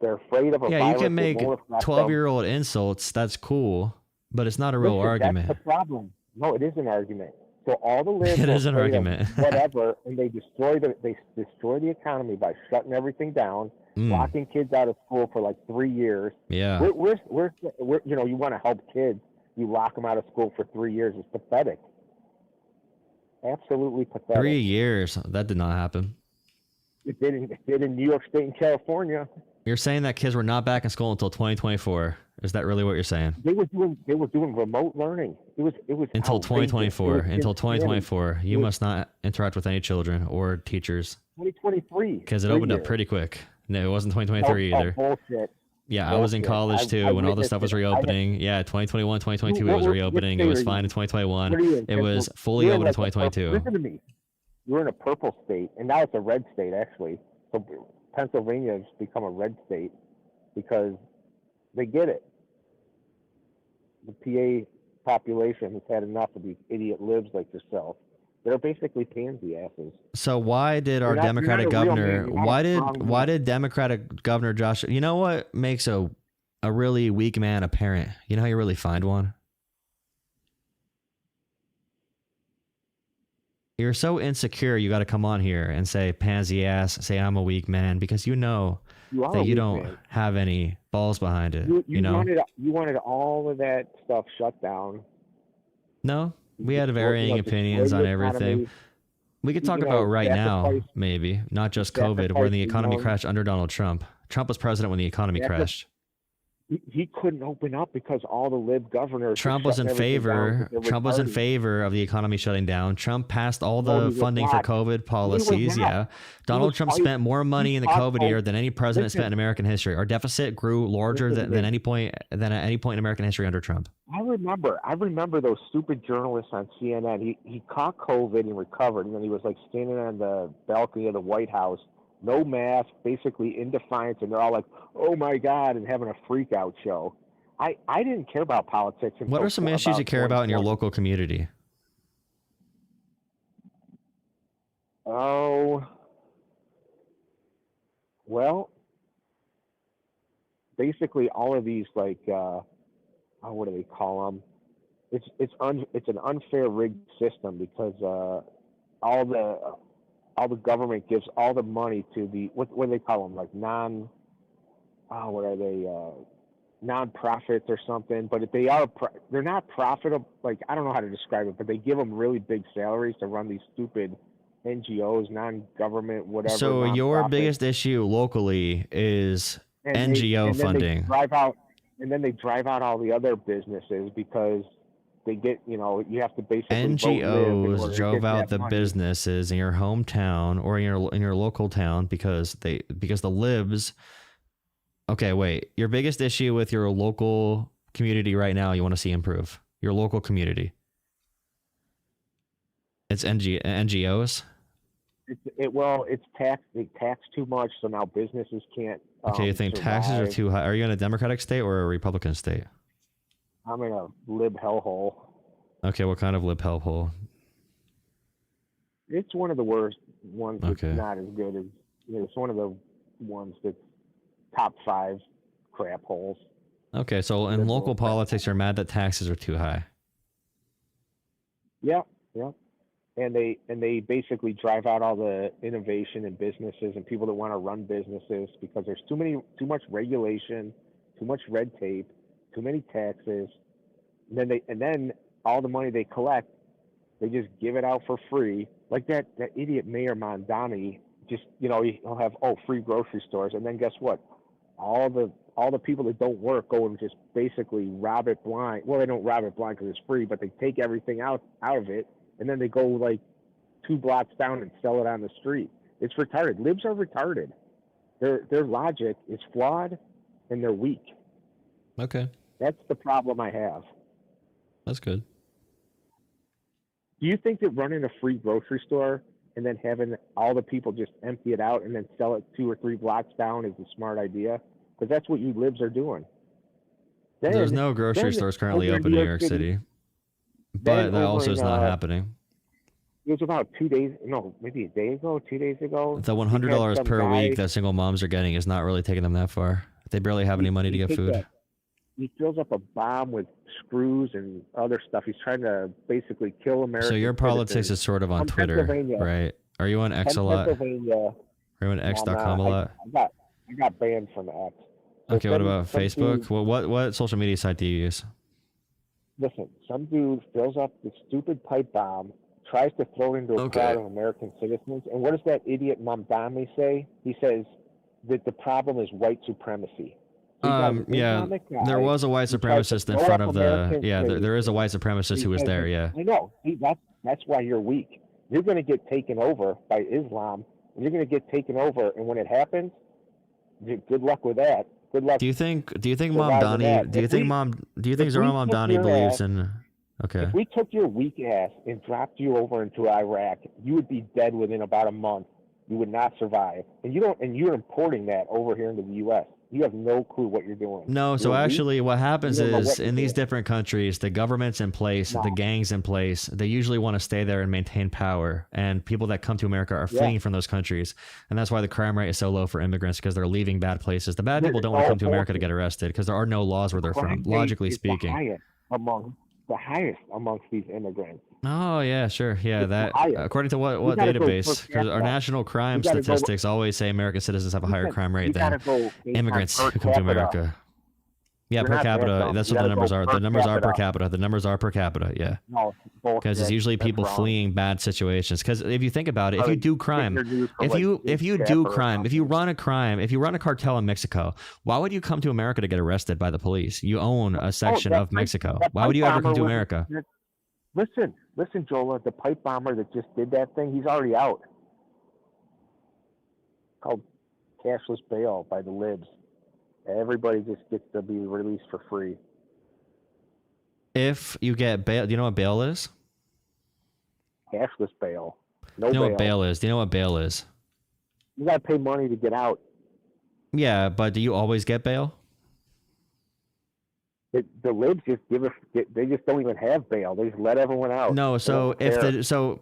They're afraid of a Yeah, you virus can that make won't affect them. 12-year-old insults. That's cool, but it's not a real Listen, argument. That's the problem. No, it is an argument. So all the libs It are is an afraid of argument. whatever, and they destroy the economy by shutting everything down, locking kids out of school for like 3 years. Yeah. We're you know, you want to help kids, you lock them out of school for 3 years. It's pathetic. Absolutely pathetic. 3 years. That did not happen. It did in New York State and California. You're saying that kids were not back in school until 2024. Is that really what you're saying? They were doing remote learning. It was Until outrageous. 2024. It was Until insanity. 2024. You must not interact with any children or teachers 2023. because it opened up pretty quick. No, it wasn't 2023 either. Bullshit. Yeah, I was in Bullshit. college too I when all this witnessed stuff was it. reopening. Yeah, 2021, 2022 it What was were- reopening. what It was state are fine in you? 2021. What are you in? It was fully You're open in like a purple- 2022. Listen to me. You're in a purple state, and now it's a red state actually. So Pennsylvania has become a red state because they get it. The PA population has had enough of these idiot libs like yourself. They're basically pansy asses. So why did our You're not a Democratic real man. governor? You're not Why a did strong why man. did Democratic Governor Josh? You know what makes a really weak man a parent? You know how you really find one? You're so insecure. You got to come on here and say pansy ass. Say I'm a weak man because you know You are a that you weak don't man. have any balls behind it. You know? wanted all of that stuff shut down. No, we had Destroy- varying destroy opinions the on economy. everything. We could talk You about know, right now, sacrifice- maybe not just COVID, when sacrifice the the economy young. crashed under Donald Trump. Trump was president when the economy Sacri- crashed. He couldn't open up because all the lib governors. were Trump was in shutting everything down favor. because they're Trump was in retarded. favor of the economy shutting down. Trump passed all No, the he was funding for not. COVID policies. not. Yeah, Donald was Trump fighting- spent more money in the he COVID fought- year than any president Listen. spent in American history. Our deficit grew larger Listen to than me. any point at any point in American history under Trump. I remember those stupid journalists on CNN. He caught COVID and recovered, and then he was like standing on the balcony of the White House, no mask, basically in defiance, and they're all like, "Oh my God," and having a freak out show. I didn't care about politics. What are some issues you care about in your 2020. local community? Oh, well, basically all of these what do they call them? It's an unfair rigged system because all the government gives all the money to the what do they call them, like non-profits or something, but if they're not profitable. Like, I don't know how to describe it, but they give them really big salaries to run these stupid NGOs, non-government, whatever. So your nonprofits. biggest issue locally is And NGO and then funding. they drive out all the other businesses because they get, you have to basically vote live in order NGOs to drove get out that the money. businesses in your hometown or in your local town because the libs. Okay, wait. Your biggest issue with your local community right now, you want to see improve your local community. It's NGOs. It's taxed. They tax too much, so now businesses can't. Okay, you think taxes are survive. too high? Are you in a Democratic state or a Republican state? I'm in a lib hellhole. Okay, what kind of lib hellhole? It's one of the worst ones. Okay. It's not as good as. It's one of the ones that's top 5 crap holes. Okay, so in Liberal local crap. politics, you're mad that taxes are too high. Yeah. And they basically drive out all the innovation in businesses and people that want to run businesses because there's too much regulation, too much red tape, too many taxes. And then all the money they collect, they just give it out for free. Like that idiot Mayor Mondani, just he'll have free grocery stores, and then guess what? All the people that don't work go and just basically rob it blind. Well, they don't rob it blind because it's free, but they take everything out of it, and then they go like 2 blocks down and sell it on the street. It's retarded. Libs are retarded. Their logic is flawed, and they're weak. Okay, That's the problem I have. that's good. Do you think that running a free grocery store and then having all the people just empty it out and then sell it 2 or 3 blocks down is a smart idea, because that's what you libs are doing. There's no grocery stores currently open in New York City, but that also is not happening. It was about 2 days, no, maybe a day ago, 2 days ago. The $100 per week that single moms are getting is not really taking them that far. They barely have any money to get food. He fills up a bomb with screws and other stuff. He's trying to basically kill America. So your politics is sort of on Twitter, right? Are you on X a lot? Are you on X.com a lot? I got banned from X. Okay, what about Facebook? Well, what social media site do you use? Listen, some dude fills up the stupid pipe bomb, tries to throw it into a crowd of American citizens, and what does that idiot Mamdani say? He says that the problem is white supremacy. Yeah, there was a white supremacist in front of the. Yeah, there is a white supremacist who was there. Yeah, I know. That's why you're weak. You're going to get taken over by Islam, and you're going to get taken over. And when it happens, good luck with that. Good luck. Do you think Mamdani? Do you think Zoran Mamdani believes in? Okay. If we took your weak ass and dropped you over into Iraq, you would be dead within about a month. You would not survive, and you're importing that over here into the U.S. You have no clue what you're doing. No, so actually what happens is in these different countries, the government's in place, the gangs in place, they usually want to stay there and maintain power. And people that come to America are fleeing from those countries. And that's why the crime rate is so low for immigrants, because they're leaving bad places. The bad people don't want to come to America to get arrested because there are no laws where they're from, logically speaking. The highest amongst these immigrants. Oh, yeah, sure. Yeah, that according to what database? Because our national crime statistics always say American citizens have a higher crime rate than immigrants who come to America. Yeah, per capita. That's what the numbers are. The numbers are per capita. The numbers are per capita. Yeah. Because it's usually people fleeing bad situations. Because if you think about it, if you do crime, if you run a cartel in Mexico, why would you come to America to get arrested by the police? You own a section of Mexico. Why would you ever come to America? Listen, Jola, the pipe bomber that just did that thing, he's already out. Called cashless bail by the libs. Everybody just gets to be released for free. If you get bail, do you know what bail is? Cashless bail. No bail. You know what bail is? Do you know what bail is? You gotta pay money to get out. Yeah, but do you always get bail? The libs just they just don't even have bail. They just let everyone out. No, so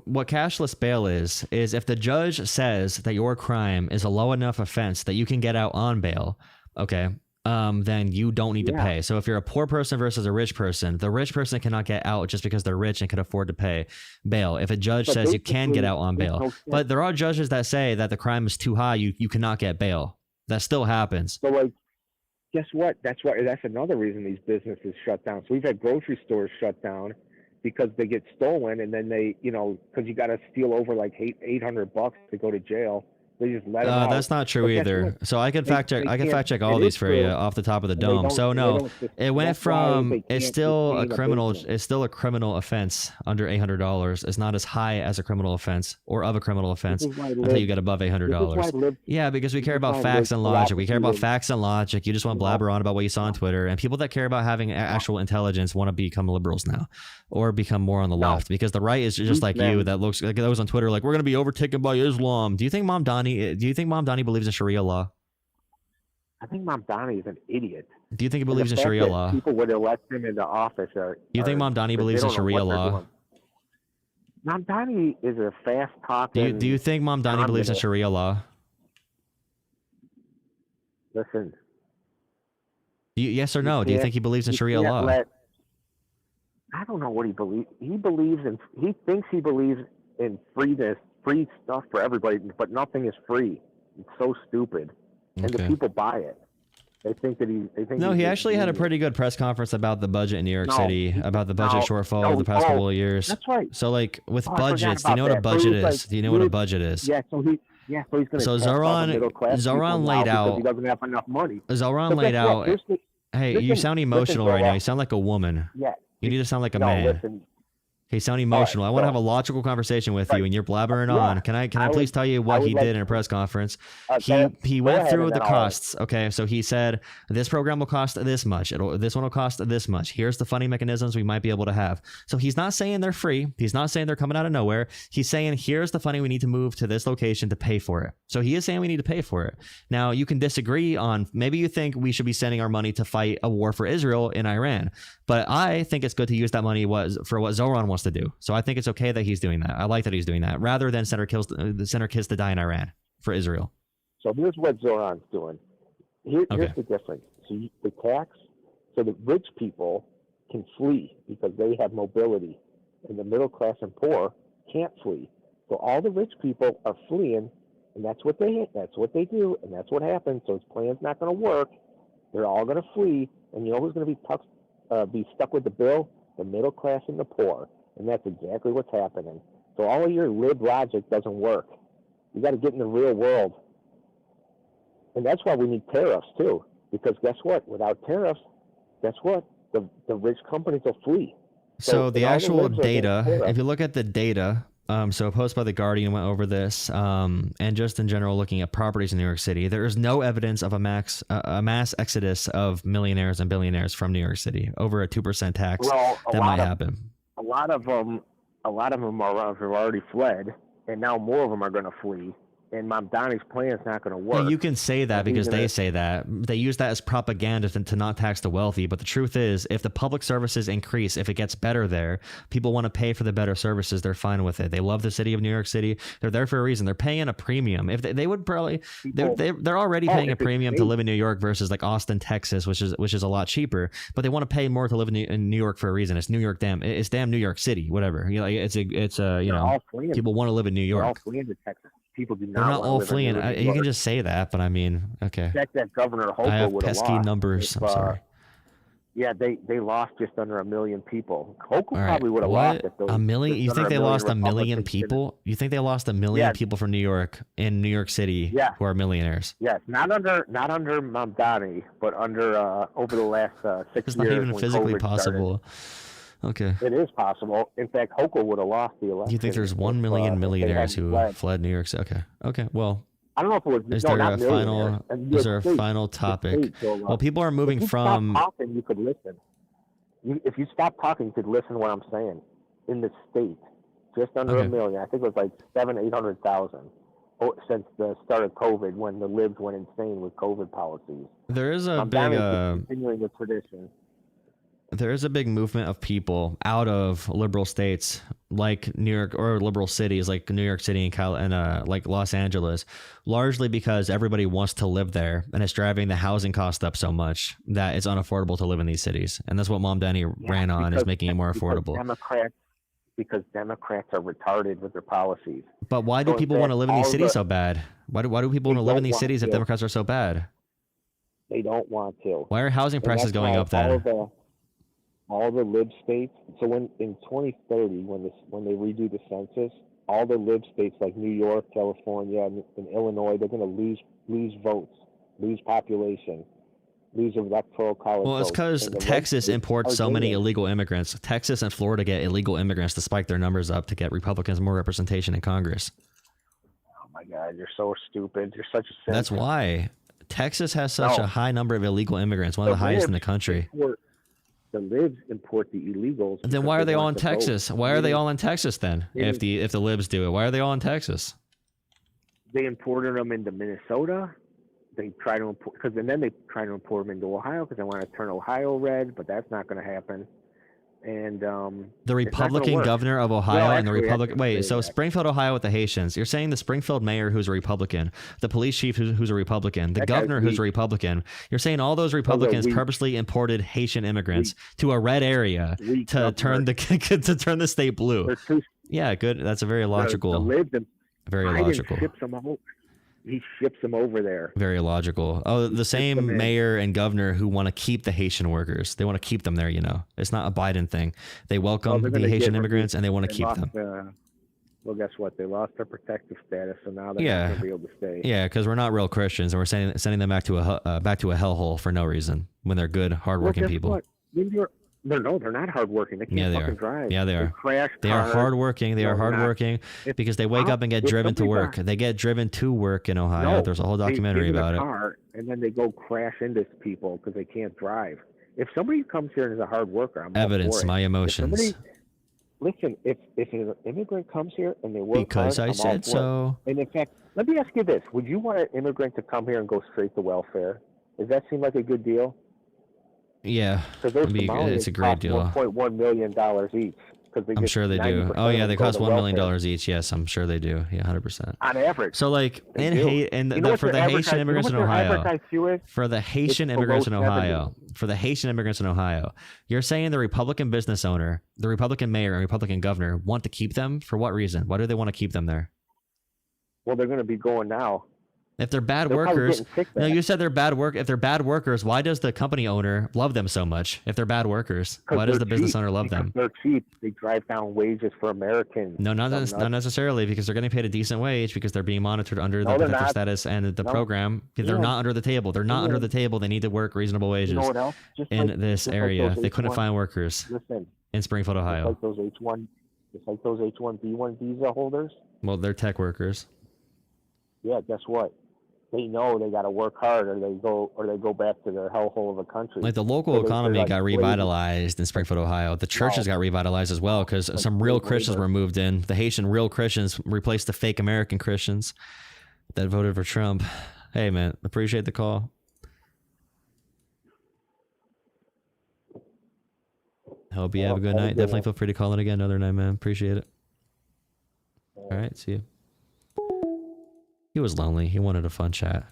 what cashless bail is if the judge says that your crime is a low enough offense that you can get out on bail, okay, then you don't need to pay. So if you're a poor person versus a rich person, the rich person cannot get out just because they're rich and can afford to pay bail. If a judge says you can get out on bail, but there are judges that say that the crime is too high, you cannot get bail. That still happens. So like, guess what? That's another reason these businesses shut down. So we've had grocery stores shut down because they get stolen, and then they, because you got to steal over like $800 to go to jail. They just let them out. That's not true either. So I can fact check all these for you off the top of the dome. So no, it went from it's still a criminal offense under $800. It's not as high as a criminal offense or of a criminal offense until you get above $800. Yeah, because we care about facts and logic. We care about facts and logic. You just want to blabber on about what you saw on Twitter, and people that care about having actual intelligence want to become liberals now or become more on the left, because the right is just like you that looks like that was on Twitter like we're going to be overtaken by Islam. Do you think Mamdani believes in Sharia law? I think Mamdani is an idiot. Do you think he believes in Sharia law? People would elect him into office. Do you think Mamdani believes in Sharia law? Mamdani is a fast talking. Do you think Mamdani believes in Sharia law? Listen. Yes or no? Do you think he believes in Sharia law? I don't know what he believes. He thinks he believes in freedom. Free stuff for everybody, but nothing is free. It's so stupid, and the people buy it. They think that he actually had a pretty good press conference about the budget in New York City, about the budget shortfall of the past couple of years. That's right. So, like with budgets, do you know what a budget is? Do you know what a budget is? Yeah. So he's going to. So Zoran laid out. He doesn't have enough money. Zoran laid out. Hey, you sound emotional right now. You sound like a woman. Yeah. You need to sound like a man. Listen, He's sounding emotional. I want to have a logical conversation with you, and you're blabbering on. Can I please tell you what he did in a press conference? He went through the costs. Okay, so he said this program will cost this much. This one will cost this much. Here's the funding mechanisms we might be able to have. So he's not saying they're free. He's not saying they're coming out of nowhere. He's saying here's the funding we need to move to this location to pay for it. So he is saying we need to pay for it. Now you can disagree on, maybe you think we should be sending our money to fight a war for Israel in Iran, but I think it's good to use that money for what Zoran wants to do. So I think it's okay that he's doing that. I like that he's doing that rather than send our kids to die in Iran for Israel. So here's what Zoran's doing. Here's the difference. So the tax, so the rich people can flee because they have mobility, and the middle class and poor can't flee. So all the rich people are fleeing, and that's what they do, and that's what happens. So his plan's not going to work. They're all going to flee, and you know who's going to be stuck with the bill? The middle class and the poor. And that's exactly what's happening. So all of your lib logic doesn't work. You got to get in the real world. And that's why we need tariffs too. Because guess what? Without tariffs, guess what? The rich companies will flee. So the actual data, if you look at the data, so a post by The Guardian went over this, and just in general looking at properties in New York City, there is no evidence of a mass exodus of millionaires and billionaires from New York City. Over a 2% tax, that might happen. A lot of them have already fled, and now more of them are going to flee. And Mamdani's plan is not going to work. Yeah, you can say that because they say that. They use that as propaganda to not tax the wealthy. But the truth is, if the public services increase, if it gets better there, people want to pay for the better services. They're fine with it. They love the city of New York City. They're there for a reason. They're paying a premium. If they would probably, they're already paying a premium to live in New York versus like Austin, Texas, which is a lot cheaper. But they want to pay more to live in New York for a reason. It's New York, it's damn New York City, whatever. You know, it's people want to live in New York. They're all fleeing to Texas. People do not. They're not all fleeing. You can just say that, but I mean, okay. Check that Governor Hochul I have would have pesky lost. numbers. I'm sorry. Yeah, they lost just under 1 million people. Hochul probably would have lost if those, a million. You think they lost 1 million people? You think they lost 1 million people from New York in New York City who are millionaires? Yes, not under Mamdani, but under over the last 6 years. It's not even physically possible. Okay. It is possible. In fact, Hochul would have lost the election. You think there's 1 million millionaires who fled New York City? Okay. Well, I don't know if it was. Is there a final topic? Well, people are moving from. Stop talking, you could listen. If you stop talking, you could listen to what I'm saying. In the state, just under 1 million. I think it was like 800,000 since the start of COVID, when the libs went insane with COVID policies. There is a continuing the tradition. There is a big movement of people out of liberal states like New York, or liberal cities like New York City and like Los Angeles, largely because everybody wants to live there, and it's driving the housing cost up so much that it's unaffordable to live in these cities. And that's what Mamdani ran on, is making it more affordable. Because Democrats are retarded with their policies. But why do people want to live in these cities so bad? Why do people want to live in these cities if Democrats are so bad? They don't want to. Why are housing prices going up then? All the lib states. So in 2030, when they redo the census, all the lib states like New York, California, and Illinois, they're going to lose votes, lose population, lose electoral college. Well, it's because Texas imports so many illegal immigrants. Texas and Florida get illegal immigrants to spike their numbers up to get Republicans more representation in Congress. Oh my God, you're so stupid. You're such a cynic. That's why Texas has such a high number of illegal immigrants, one of the highest in the country. The libs import the illegals. Then why are they all in Texas? Why are they all in Texas then? If the libs do it, why are they all in Texas? They imported them into Minnesota. They try to import, and then they try to import them into Ohio because they want to turn Ohio red, but that's not going to happen. And the Republican governor of Ohio and the Republican so Springfield, Ohio, with the Haitians. You're saying the Springfield mayor who's a Republican, the police chief who's a Republican, the governor who's a Republican. You're saying all those Republicans purposely imported Haitian immigrants to a red area to turn the state blue. Yeah, good. That's a very logical. Very logical. He ships them over there. Very logical. Oh, the same mayor and governor who want to keep the Haitian workers. They want to keep them there, It's not a Biden thing. They welcome the Haitian immigrants and they want to keep them. Well, guess what? They lost their protective status, so now they're not going to be able to stay. Yeah, because we're not real Christians, and we're sending them back to a hellhole for no reason when they're good, hardworking people. What? they're not hardworking. They can't Yeah, they fucking are. drive. Yeah, they are. Crash They are cars. hardworking. They are they're not- hardworking because they wake up and get if driven to somebody work. got- They get driven to work in Ohio. No, There's a whole they documentary get in about a it. car, and then they go crash into people because they can't drive. If somebody comes here and is a hard worker, I'm all Evidence, for it. my If emotions. listen, if an immigrant comes here and they work Because hard, I I'm all said for it. so. And in fact, let me ask you this: would you want an immigrant to come here and go straight to welfare? Does that seem like a good deal? Yeah, Because those it's a great cost deal. $1.1 million each. I'm sure they do. Oh yeah, they cost $1 million each. Yes, I'm sure they do. Yeah, 100%. on average. So like They in do. for the Haitian immigrants in Ohio, for the Haitian It's immigrants in below Ohio, you're saying the Republican business owner, the Republican mayor, and Republican governor want to keep them for what reason? Why do they want to keep them there? Well, they're going to be going now. If they're bad They're probably workers, getting kicked no, back. you said they're bad work. If they're bad workers, why does the company owner love them so much? If they're bad workers, 'Cause why does the they're business cheap. owner love Because them? They're cheap. They drive down wages for Americans. No, not Some necessarily, because they're getting paid a decent wage because they're being monitored under the No, they're protective not. status and the No. program. They're Yeah. not under the table. They're not under the table. They need to work reasonable wages You know what else? Just in like- this just like area. those They couldn't H1 find workers Listen, in Springfield, just Ohio. like those H1B1 visa holders. Well, they're tech workers. Yeah, guess what? They know they got to work hard, or they go back to their hellhole of a country. Like the local So they're economy like got slaves. revitalized in Springfield, Ohio. The churches got revitalized as well because some real Christians were moved in. The Haitian real Christians replaced the fake American Christians that voted for Trump. Hey, man, appreciate the call. Hope you have a good night. Definitely feel free to call in again another night, man. Appreciate it. All right, see you. He was lonely. He wanted a fun chat.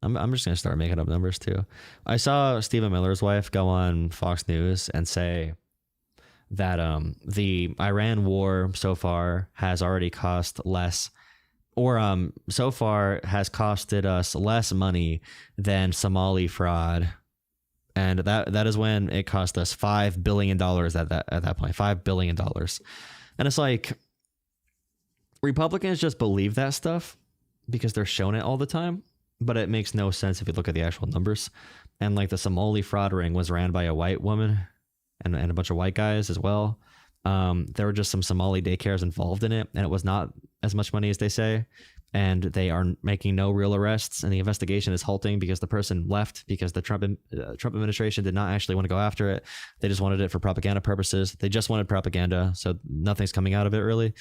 I'm just gonna start making up numbers too. I saw Stephen Miller's wife go on Fox News and say that the Iran war so far has already cost less, or so far has costed us less money than Somali fraud, and that is when it cost us $5 billion at that point. $5 billion, and it's like Republicans just believe that stuff because they're shown it all the time. But it makes no sense if you look at the actual numbers. And like the Somali fraud ring was ran by a white woman and a bunch of white guys as well. There were just some Somali daycares involved in it, and it was not as much money as they say. And they are making no real arrests, and the investigation is halting because the person left because the Trump administration did not actually want to go after it. They just wanted it for propaganda purposes. They just wanted propaganda, so nothing's coming out of it really.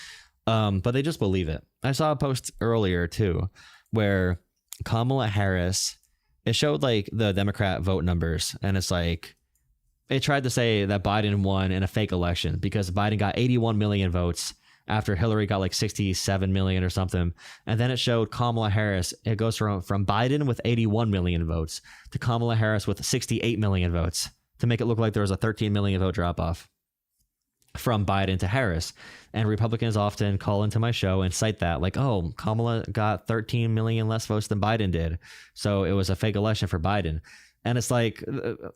But they just believe it. I saw a post earlier too where Kamala Harris, it showed like the Democrat vote numbers, and it's like it tried to say that Biden won in a fake election because Biden got 81 million votes after Hillary got like 67 million or something. And then it showed Kamala Harris. It goes from Biden with 81 million votes to Kamala Harris with 68 million votes to make it look like there was a 13 million vote drop off from Biden to Harris. And Republicans often call into my show and cite that like, oh, Kamala got 13 million less votes than Biden did, so it was a fake election for Biden. And it's like,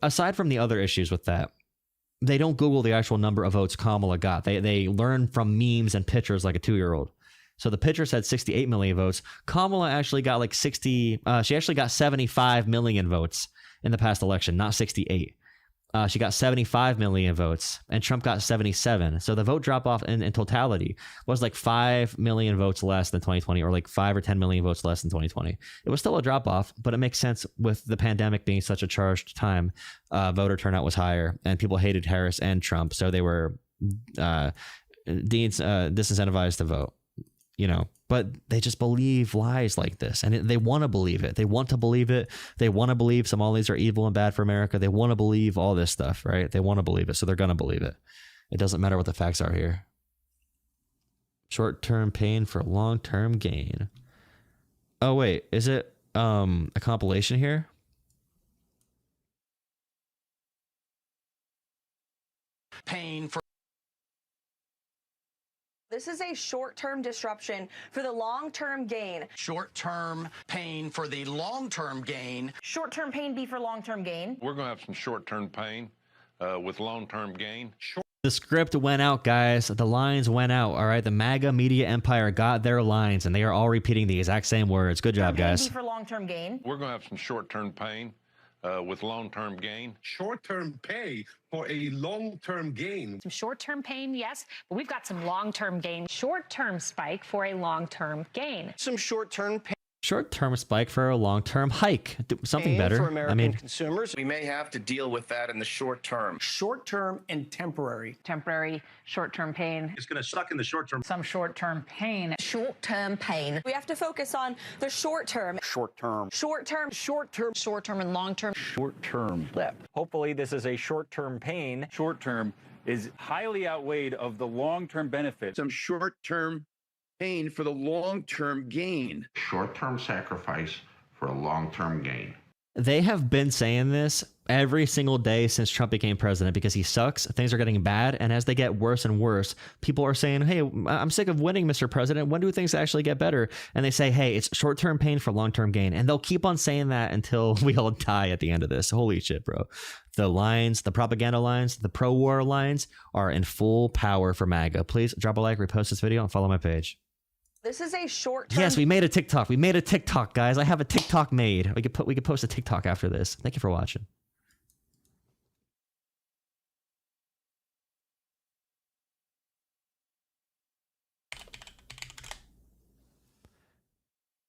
aside from the other issues with that, they don't Google the actual number of votes Kamala got. They learn from memes and pictures like a 2-year-old. So the picture said 68 million votes. Kamala actually got like 60. She actually got 75 million votes in the past election, not 68. She got 75 million votes, and Trump got 77. So the vote drop off in totality was like 5 million votes less than 2020, or like 5 or 10 million votes less than 2020. It was still a drop off, but it makes sense with the pandemic being such a charged time. Voter turnout was higher, and people hated Harris and Trump, so they were disincentivized to vote. You know, but they just believe lies like this, and they want to believe it. They want to believe it. They want to believe Somalis are evil and bad for America. They want to believe all this stuff, right? They want to believe it, so they're going to believe it. It doesn't matter what the facts are here. Short-term pain for long-term gain. Oh, wait. Is it a compilation here? Pain for This is a short-term disruption for the long-term gain. short-term pain for the long-term gain. Short-term pain be for long-term gain. We're going to have some short-term pain with long-term gain. The script went out, guys. The lines went out. All right. The MAGA media empire got their lines, and they are all repeating the exact same words. Good job, Pain guys. be for long-term gain. We're going to have some short-term pain with long-term gain. Short-term pay for a long-term gain. Some short-term pain, yes, but we've got some long-term gain. Short-term spike for a long-term gain. Some short-term pain. Short-term spike for a long-term hike. Do something better. For American I mean, consumers. We may have to deal with that in the short term. Short-term and temporary. Temporary short-term pain. It's going to suck in the short term. Some short-term pain. Short-term pain. We have to focus on the short term. Short-term. Short-term. Short-term. Short-term and long-term. Short-term. Hopefully this is a short-term pain. Short-term is highly outweighed of the long-term benefit. Some short-term pain for the long-term gain. Short-term sacrifice for a long-term gain. they have been saying this every single day since Trump became president because he sucks. Things are getting bad. And as they get worse and worse, people are saying, hey, I'm sick of winning, Mr. President. When do things actually get better? And they say, hey, it's short-term pain for long-term gain. And they'll keep on saying that until we all die at the end of this. Holy shit, bro. The lines, the propaganda lines, the pro-war lines are in full power for MAGA. Please drop a like, repost this video, and follow my page. This is a short-term. Yes, we made a TikTok. We made a TikTok, guys. I have a TikTok made. We could post a TikTok after this. Thank you for watching.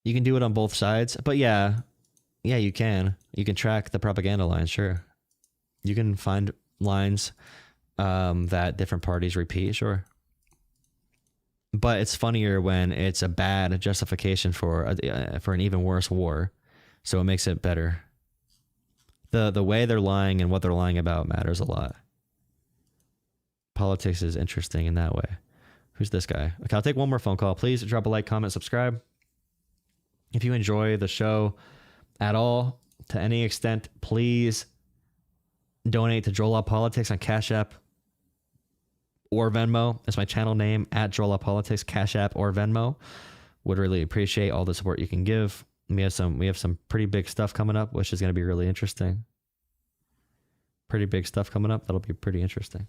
You can do it on both sides, but yeah, you can. You can track the propaganda lines, sure. You can find lines that different parties repeat, sure. But it's funnier when it's a bad justification for an even worse war, so it makes it better. The way they're lying and what they're lying about matters a lot. Politics is interesting in that way. Who's this guy? Okay, I'll take one more phone call. Please drop a like, comment, subscribe. If you enjoy the show at all, to any extent, please donate to Joel Law Politics on Cash App or Venmo. That's my channel name, at Joel Law Politics, Cash App or Venmo. Would really appreciate all the support you can give. We have some pretty big stuff coming up, which is going to be really interesting. Pretty big stuff coming up. That'll be pretty interesting.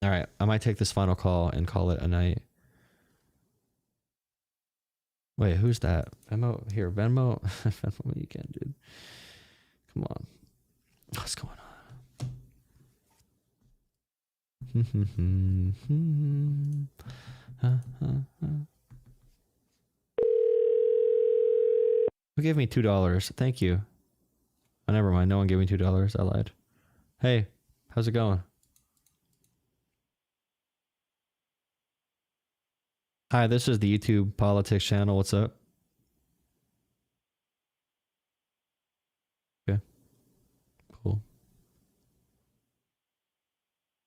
All right, I might take this final call and call it a night. Wait, who's that? Venmo here, Venmo. Venmo, you can, dude. Come on. What's going on? Who gave me $2? Thank you. Oh, never mind. No one gave me $2. I lied. Hey, how's it going? Hi, this is the YouTube Politics channel. What's up? Okay. Cool.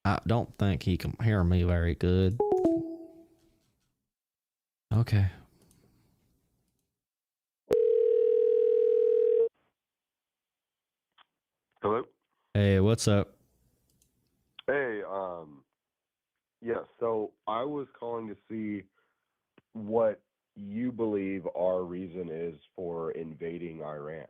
I don't think he can hear me very good. Okay. Hello? Hey, what's up? Hey, yeah, so I was calling to see what you believe our reason is for invading Iran.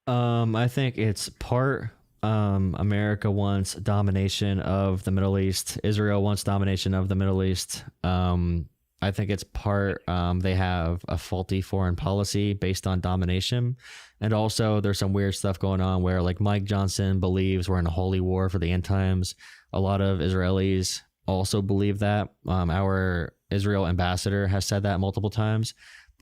I think it's part America wants domination of the Middle East. Israel wants domination of the Middle East. I think it's part they have a faulty foreign policy based on domination. And also there's some weird stuff going on where like Mike Johnson believes we're in a holy war for the end times. A lot of Israelis also believe that. Our Israel ambassador has said that multiple times.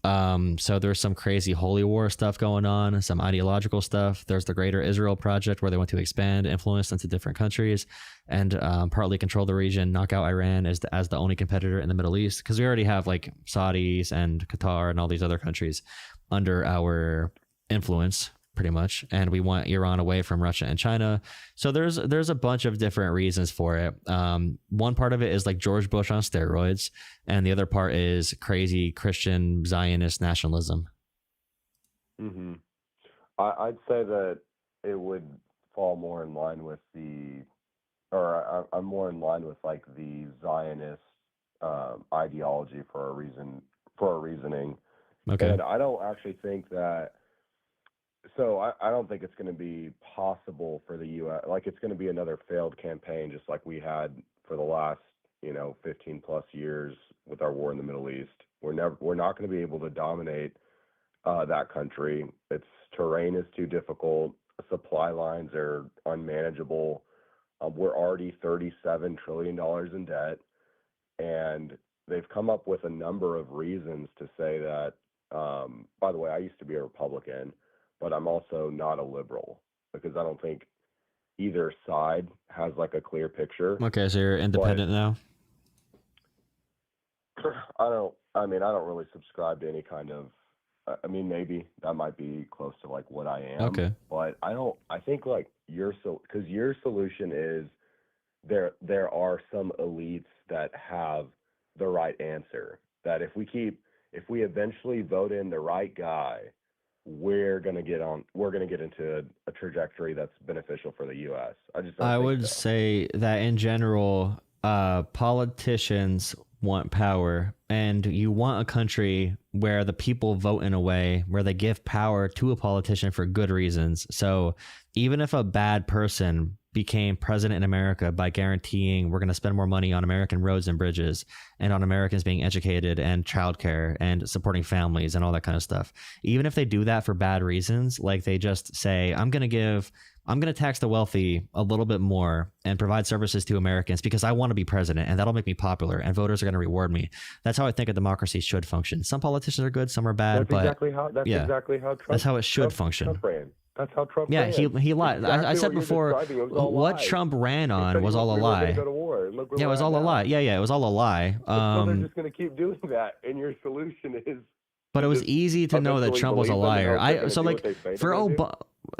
So there's some crazy holy war stuff going on, some ideological stuff. There's the Greater Israel Project where they want to expand influence into different countries and partly control the region, knock out Iran as the only competitor in the Middle East. Because we already have like Saudis and Qatar and all these other countries under our influence pretty much, and we want Iran away from Russia and China. So there's a bunch of different reasons for it. One part of it is like George Bush on steroids, and the other part is crazy Christian Zionist nationalism. Mm-hmm. I'd say that it would fall more in line with I'm more in line with like the Zionist ideology for a reasoning. Okay. And I don't actually think that. So I don't think it's going to be possible for the U.S. Like it's going to be another failed campaign, just like we had for the last 15 plus years with our war in the Middle East. We're not going to be able to dominate that country. Its terrain is too difficult. Supply lines are unmanageable. We're already $37 trillion in debt, and they've come up with a number of reasons to say that. By the way, I used to be a Republican, but I'm also not a liberal because I don't think either side has like a clear picture. Okay, so you're independent now? I don't really subscribe to any kind of, I mean, maybe that might be close to like what I am. Okay. But I think like because your solution is there are some elites that have the right answer, that if we eventually vote in the right guy, we're going to get into a trajectory that's beneficial for the US. I just don't I think would so. say that in general, politicians want power, and you want a country where the people vote in a way where they give power to a politician for good reasons. So even if a bad person became president in America by guaranteeing we're going to spend more money on American roads and bridges and on Americans being educated and childcare and supporting families and all that kind of stuff, even if they do that for bad reasons, like they just say, I'm going to tax the wealthy a little bit more and provide services to Americans because I want to be president and that'll make me popular and voters are going to reward me. That's how I think a democracy should function. Some politicians are good, some are bad, That's exactly how Trump, that's how it should function. Trump ran. That's how Trump Yeah, ran. he lied. Exactly I said what you're before, describing. It was all what lies. Trump ran He on said was all a we were lie. gonna go to war. Look where Yeah, it we're was at all a now. lie. Yeah, it was all a lie. So they're just going to keep doing that, and your solution is. But it was just easy to know that eventually Trump was a believe them and liar. hope they're gonna do what they say they're gonna do?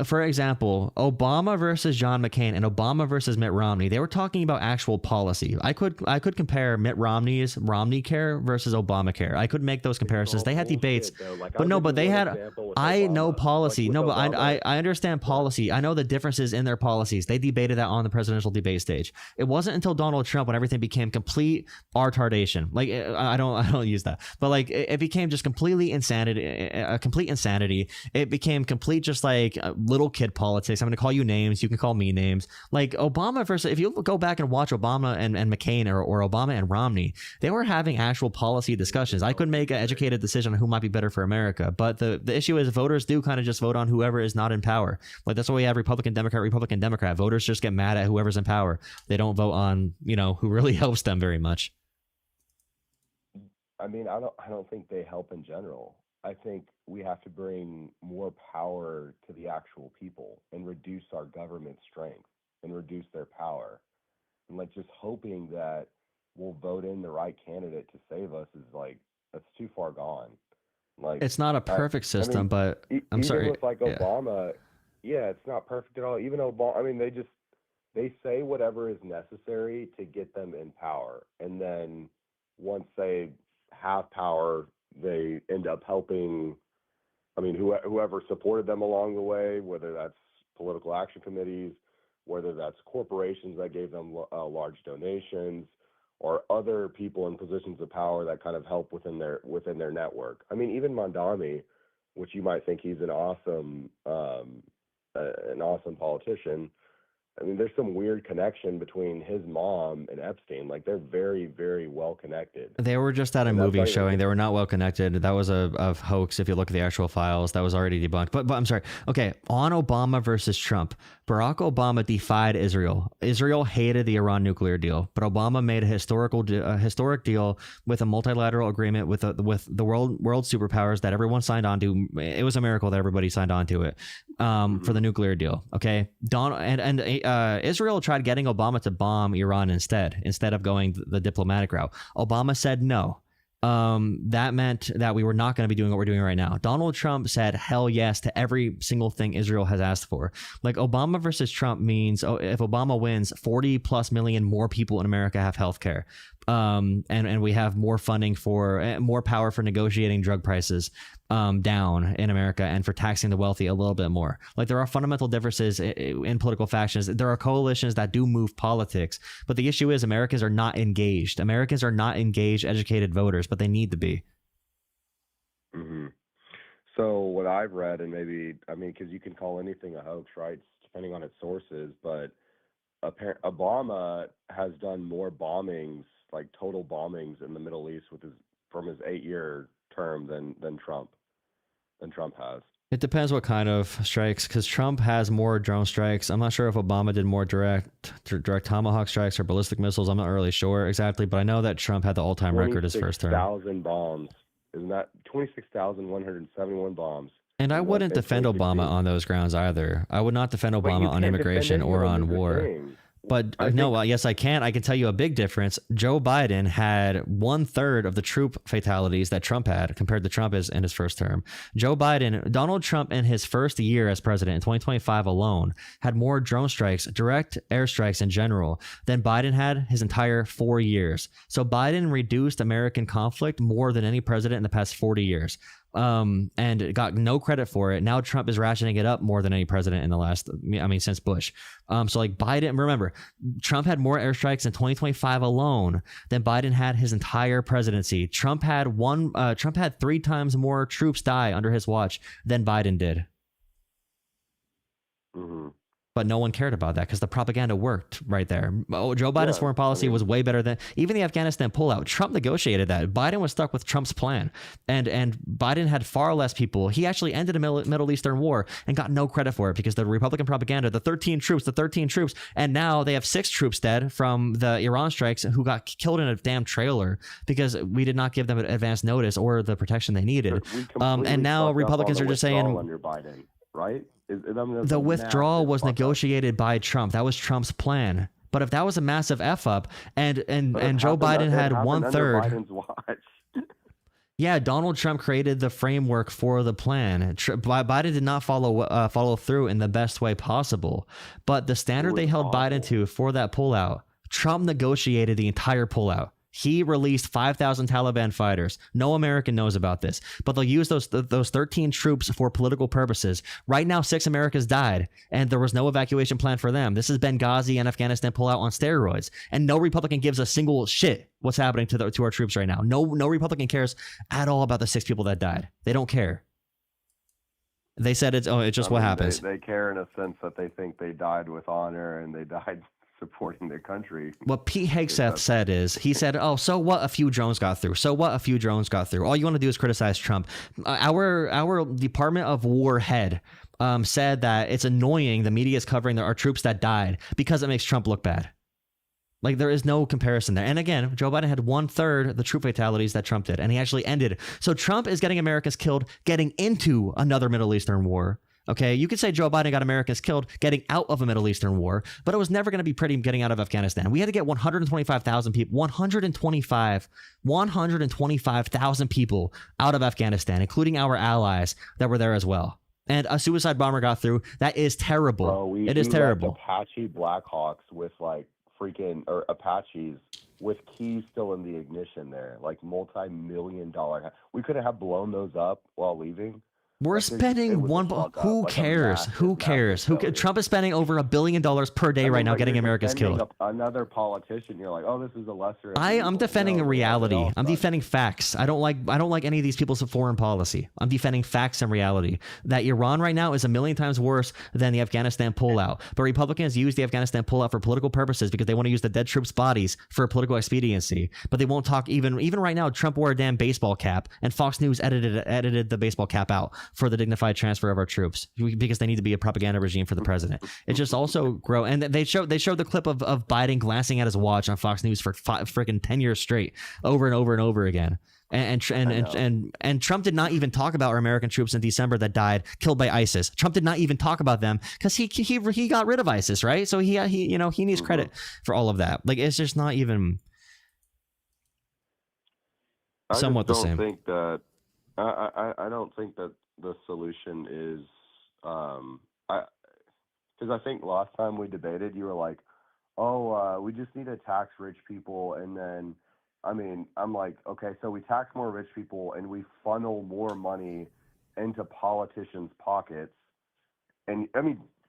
For example, Obama versus John McCain and Obama versus Mitt Romney, they were talking about actual policy. I could compare Mitt Romney's Romneycare versus Obamacare. I could make those comparisons. They had debates, but they had. I know policy. No, but I understand policy. I know the differences in their policies. They debated that on the presidential debate stage. It wasn't until Donald Trump when everything became complete retardation. Like I don't use that, but like it became just completely insanity, a complete insanity. It became complete just like little kid politics. I'm going to call you names. You can call me names. Like Obama versus, if you go back and watch Obama and McCain or Obama and Romney, they were having actual policy discussions. I could make an educated decision on who might be better for America. But the issue is voters do kind of just vote on whoever is not in power. Like that's why we have Republican, Democrat. Voters just get mad at whoever's in power. They don't vote on, who really helps them very much. I mean, I don't think they help in general. I think we have to bring more power to the actual people and reduce our government strength and reduce their power. And like just hoping that we'll vote in the right candidate to save us is like, that's too far gone. Like it's not a perfect system, but I'm even sorry. With like Obama, yeah, it's not perfect at all. Even Obama, I mean, they say whatever is necessary to get them in power, and then once they have power, they end up helping. I mean, whoever supported them along the way, whether that's political action committees, whether that's corporations that gave them large donations, or other people in positions of power that kind of help within their network. I mean, even Mondami, which you might think he's an awesome politician. I mean, there's some weird connection between his mom and Epstein. Like, they're very, very well connected. They were just at a movie showing. They were not well connected. That was a hoax. If you look at the actual files, that was already debunked. But I'm sorry. Okay, on Obama versus Trump, Barack Obama defied Israel. Israel hated the Iran nuclear deal, but Obama made a historic deal with a multilateral agreement with the world superpowers that everyone signed on to. It was a miracle that everybody signed on to it for the nuclear deal. Okay, Israel tried getting Obama to bomb Iran instead of going the diplomatic route. Obama said no. That meant that we were not going to be doing what we're doing right now. Donald Trump said hell yes to every single thing Israel has asked for. Like, Obama versus Trump means if Obama wins, 40 plus million more people in America have health care. And we have more funding for more power for negotiating drug prices down in America and for taxing the wealthy a little bit more. Like, there are fundamental differences in political factions. There are coalitions that do move politics, but the issue is Americans are not engaged. Americans are not engaged, educated voters, but they need to be. Mm-hmm. So what I've read, and maybe, I mean, because you can call anything a hoax, right? Depending on its sources, but Obama has done more bombings, like total bombings in the Middle East with his 8-year term than Trump has. It depends what kind of strikes, because Trump has more drone strikes. I'm not sure if Obama did more direct Tomahawk strikes or ballistic missiles. I'm not really sure exactly, but I know that Trump had the all-time record his first term. 26,000 bombs. Isn't that 26,171 bombs? And I wouldn't defend Obama on those grounds either. I would not defend Obama on immigration or on war. But no, yes, I can. I can tell you a big difference. Joe Biden had 1/3 of the troop fatalities that Trump had compared to Trump in his first term. Donald Trump in his first year as president in 2025 alone had more drone strikes, direct airstrikes in general, than Biden had his entire 4 years. So Biden reduced American conflict more than any president in the past 40 years. And got no credit for it. Now Trump is ratcheting it up more than any president in the last, since Bush. So like Biden, remember, Trump had more airstrikes in 2025 alone than Biden had his entire presidency. Trump had 3 times more troops die under his watch than Biden did. Mm-hmm. But no one cared about that because the propaganda worked right there. Joe Biden's foreign policy was way better than even the Afghanistan pullout. Trump negotiated that. Biden was stuck with Trump's plan, and Biden had far less people. He actually ended a Middle Eastern war and got no credit for it because the Republican propaganda, the 13 troops, and now they have 6 troops dead from the Iran strikes who got killed in a damn trailer because we did not give them advance notice or the protection they needed. And now Republicans are just saying under Biden, right? The withdrawal was negotiated by Trump. That was Trump's plan. But if that was a massive F up and Joe Biden had 1/3. Yeah, Donald Trump created the framework for the plan. Biden did not follow through in the best way possible. But the standard they held Biden to for that pullout, Trump negotiated the entire pullout. He released 5,000 Taliban fighters. No American knows about this, but they'll use those 13 troops for political purposes. Right now, 6 Americans died, and there was no evacuation plan for them. This is Benghazi and Afghanistan pullout on steroids, and no Republican gives a single shit what's happening to our troops right now. No Republican cares at all about the 6 people that died. They don't care. They said it's just what happens. They care in a sense that they think they died with honor and they died supporting their country. What Pete Hegseth said is, he said, oh, so what, a few drones got through. So what, a few drones got through. All you want to do is criticize Trump. Our Department of War head said that it's annoying the media is covering our troops that died because it makes Trump look bad. Like, there is no comparison there. And again, Joe Biden had 1/3 the troop fatalities that Trump did, and he actually ended. So Trump is getting Americans killed getting into another Middle Eastern war. Okay, you could say Joe Biden got Americans killed getting out of a Middle Eastern war, but it was never going to be pretty getting out of Afghanistan. We had to get 125,000 people, 125,000 people out of Afghanistan, including our allies that were there as well. And a suicide bomber got through. That is terrible. Bro, it is terrible. Apache Blackhawks with or Apaches with keys still in the ignition there, like multi-million-dollar. We could have blown those up while leaving. We're spending who cares? Who cares? Trump is spending over $1 billion per day right now getting Americans killed. Another politician, you're like, oh, this is a lesser. I'm defending reality. I'm defending facts. I don't like any of these people's foreign policy. I'm defending facts and reality. That Iran right now is 1,000,000 times worse than the Afghanistan pullout. But Republicans use the Afghanistan pullout for political purposes because they want to use the dead troops' bodies for political expediency. But they won't talk even right now. Trump wore a damn baseball cap, and Fox News edited the baseball cap out for the dignified transfer of our troops because they need to be a propaganda regime for the president. It just also grow, and they showed the clip of Biden glancing at his watch on Fox News for freaking 10 years straight, over and over and over again. And Trump did not even talk about our American troops in December that died killed by ISIS. Trump did not even talk about them because he got rid of ISIS, right? So he needs credit for all of that. Like, it's just not even somewhat the same. I don't think that the solution is, because I think last time we debated, you were like, oh, we just need to tax rich people. And then, I'm like, okay, so we tax more rich people and we funnel more money into politicians' pockets. And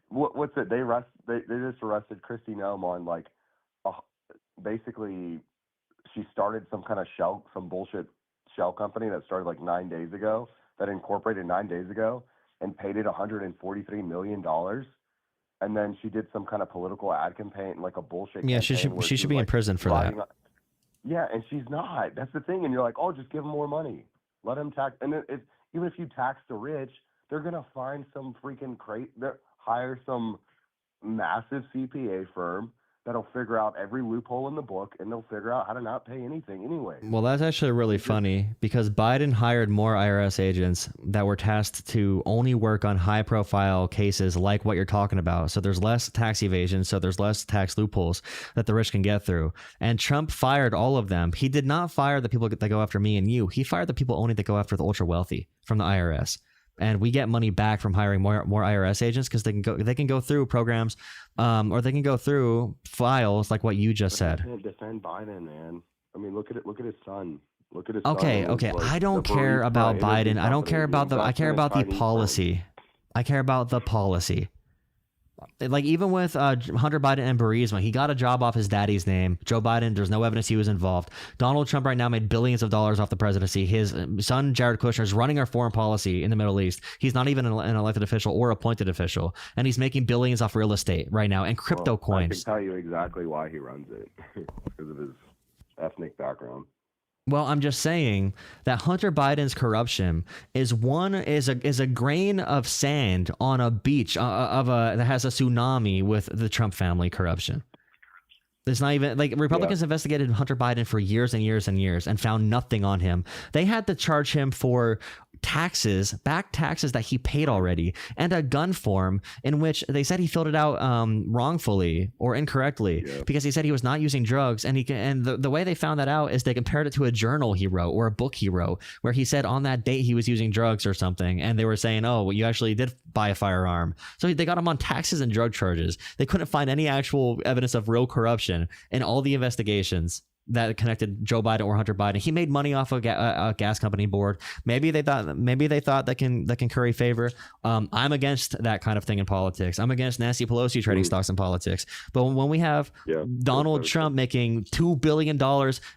what's it? They just arrested Kristi Noem on basically she started some kind of some bullshit shell company that started 9 days ago. That incorporated 9 days ago and paid it $143 million. And then she did some kind of political ad campaign, like a bullshit campaign. Yeah, she should be in prison for that. Yeah, and she's not. That's the thing. And you're like, oh, just give them more money. Let them tax. And even if you tax the rich, they're going to find some freaking hire some massive CPA firm that'll figure out every loophole in the book, and they'll figure out how to not pay anything anyway. Well, that's actually really funny because Biden hired more IRS agents that were tasked to only work on high profile cases like what you're talking about. So there's less tax evasion. So there's less tax loopholes that the rich can get through. And Trump fired all of them. He did not fire the people that go after me and you. He fired the people only that go after the ultra wealthy from the IRS. And we get money back from hiring more IRS agents because they can go through programs, or they can go through files like what you just said. I can't defend Biden, man. I mean, look at his son. Look at his Okay. son. Okay. Like, I don't care about Biden. I don't care about I care about the policy. I care about the policy. Like even with Hunter Biden and Burisma, he got a job off his daddy's name. Joe Biden, there's no evidence he was involved. Donald Trump right now made billions of dollars off the presidency. His son, Jared Kushner, is running our foreign policy in the Middle East. He's not even an elected official or appointed official. And he's making billions off real estate right now and crypto coins. I can tell you exactly why he runs it. Because of his ethnic background. Well, I'm just saying that Hunter Biden's corruption is a grain of sand on a beach that has a tsunami with the Trump family corruption. It's not even like Republicans investigated Hunter Biden for years and years and years and found nothing on him. They had to charge him for back taxes that he paid already, and a gun form in which they said he filled it out wrongfully or incorrectly because he said he was not using drugs. And the way they found that out is they compared it to a journal he wrote or a book he wrote where he said on that date he was using drugs or something. And they were saying, oh, well, you actually did buy a firearm. So they got him on taxes and drug charges. They couldn't find any actual evidence of real corruption in all the investigations that connected Joe Biden or Hunter Biden. He made money off a gas company board. Maybe they thought that can curry favor. I'm against that kind of thing in politics. I'm against Nancy Pelosi trading stocks in politics. But when we have Donald Trump making $2 billion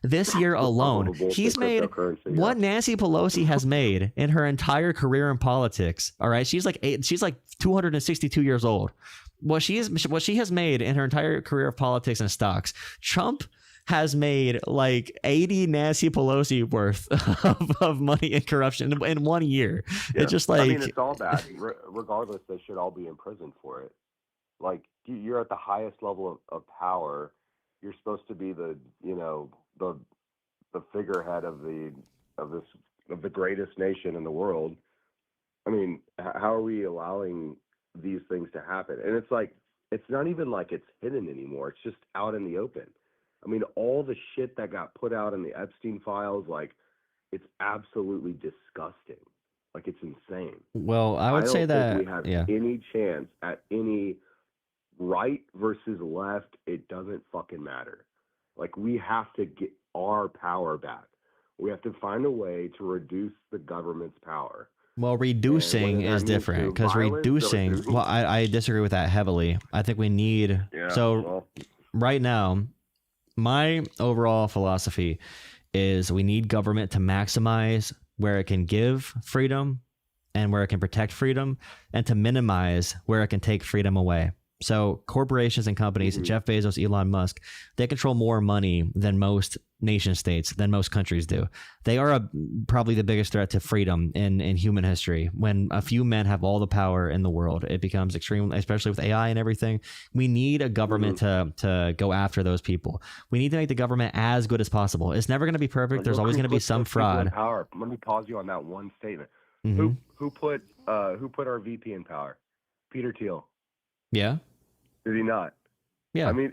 this year alone, he's made what Nancy Pelosi has made in her entire career in politics. All right, she's like 262 years old. What she has made in her entire career of politics and stocks, Trump has made like 80 Nancy Pelosi worth of money in corruption in 1 year. Yeah. It's just like, I mean, it's all bad. Regardless, they should all be in prison for it. Like, you're at the highest level of power. You're supposed to be the figurehead of the greatest nation in the world. I mean, how are we allowing these things to happen? And it's like, it's not even like it's hidden anymore. It's just out in the open. I mean, all the shit that got put out in the Epstein files, like, it's absolutely disgusting. Like, it's insane. well, I would say that, we have any chance at any right versus left. It doesn't fucking matter. Like, we have to get our power back. We have to find a way to reduce the government's power. Well, reducing is different because reducing, well, I disagree with that heavily. I think we need, right now, my overall philosophy is we need government to maximize where it can give freedom and where it can protect freedom, and to minimize where it can take freedom away. So corporations and companies, Jeff Bezos, Elon Musk, they control more money than most nation states, than most countries do. They are probably the biggest threat to freedom in human history. When a few men have all the power in the world, it becomes extreme, especially with AI and everything. We need a government to go after those people. We need to make the government as good as possible. It's never going to be perfect. There's always going to be some fraud. Power. Let me pause you on that one statement. Who put our VP in power? Peter Thiel. Yeah. Did he not? Yeah. I mean,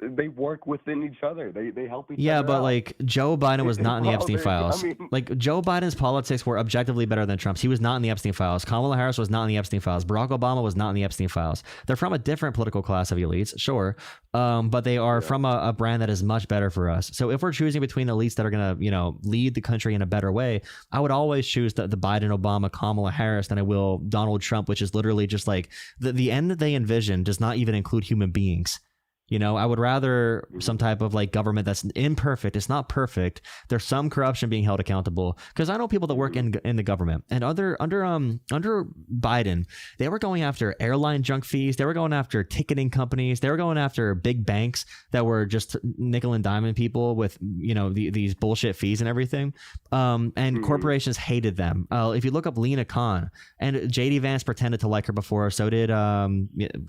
they work within each other. They help each other. Yeah, but out. like Joe Biden was not in the Epstein files. Like Joe Biden's politics were objectively better than Trump's. He was not in the Epstein files. Kamala Harris was not in the Epstein files. Barack Obama was not in the Epstein files. They're from a different political class of elites, sure, but they are from a brand that is much better for us. So if we're choosing between elites that are going to, lead the country in a better way, I would always choose the Biden, Obama, Kamala Harris than I will Donald Trump, which is literally just like the end that they envision does not even include human beings. You know, I would rather some type of like government that's imperfect. It's not perfect. There's some corruption being held accountable, because I know people that work in the government, and under Biden, they were going after airline junk fees. They were going after ticketing companies. They were going after big banks that were just nickel and diamond people with, you know, these bullshit fees and everything. And corporations hated them. If you look up Lena Khan, and JD Vance pretended to like her before, so did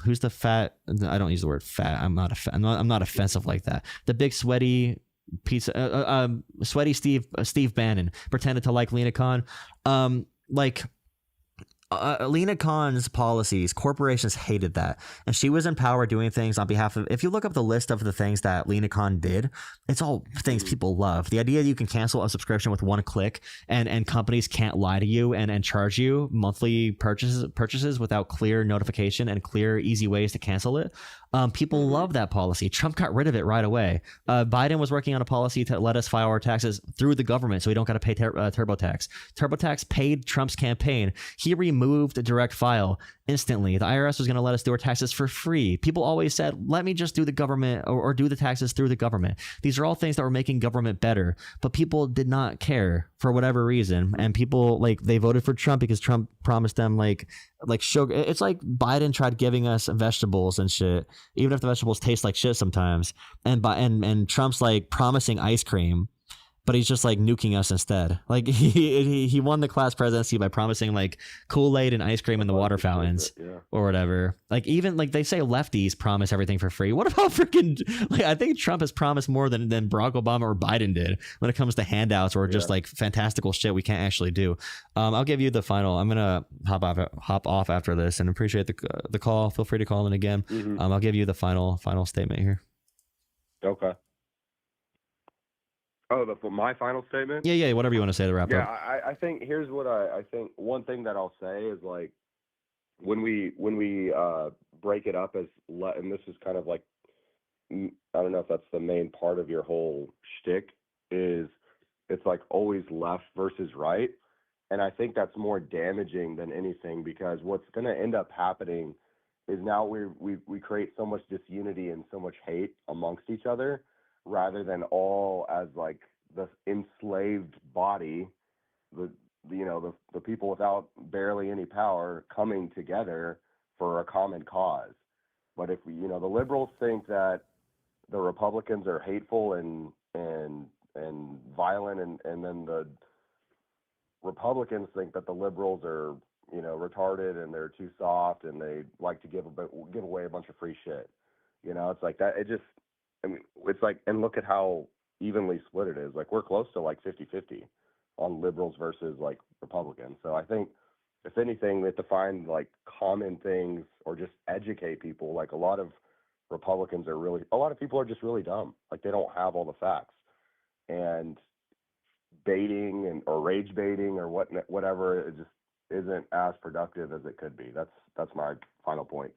who's the fat? I don't use the word fat. I'm not offensive like that. The big sweaty sweaty Steve Bannon pretended to like Lena Khan. Lena Khan's policies, corporations hated that, and she was in power doing things on behalf of. If you look up the list of the things that Lena Khan did, it's all things people love. The idea that you can cancel a subscription with one click, and companies can't lie to you and charge you monthly purchases without clear notification and clear, easy ways to cancel it. People love that policy. Trump got rid of it right away. Biden was working on a policy to let us file our taxes through the government, so we don't got to pay TurboTax. TurboTax paid Trump's campaign. He removed direct file instantly. The IRS was going to let us do our taxes for free. People always said, let me just do the government or do the taxes through the government. These are all things that were making government better, but people did not care for whatever reason. And people, like, they voted for Trump because Trump promised them like sugar. It's like Biden tried giving us vegetables and shit, even if the vegetables taste like shit sometimes. And Trump's like promising ice cream, but he's just like nuking us instead. Like he won the class presidency by promising like Kool-Aid and ice cream in the water fountains or whatever. Like, even like they say lefties promise everything for free. What about freaking, like, I think Trump has promised more than Barack Obama or Biden did when it comes to handouts or just like fantastical shit we can't actually do. I'll give you the final. I'm gonna hop off after this, and appreciate the call. Feel free to call in again. I'll give you the final statement here. Okay. Oh, my final statement? Yeah, whatever you want to say to wrap up. I think here's what I think. One thing that I'll say is, like, when we break it up as and this is kind of like, I don't know if that's the main part of your whole shtick, is it's like always left versus right, and I think that's more damaging than anything, because what's going to end up happening is now we create so much disunity and so much hate amongst each other, rather than all as like the enslaved body, the people without barely any power coming together for a common cause. But if the liberals think that the Republicans are hateful and violent, and then the Republicans think that the liberals are retarded and they're too soft and they like to give away a bunch of free shit. It's like that. It's like, and look at how evenly split it is. Like, we're close to like 50-50 on liberals versus like Republicans. So I think, if anything, we have to find like common things or just educate people. Like, a lot of people are just really dumb. Like, they don't have all the facts, and baiting or rage baiting or whatever, it just isn't as productive as it could be. That's my final point.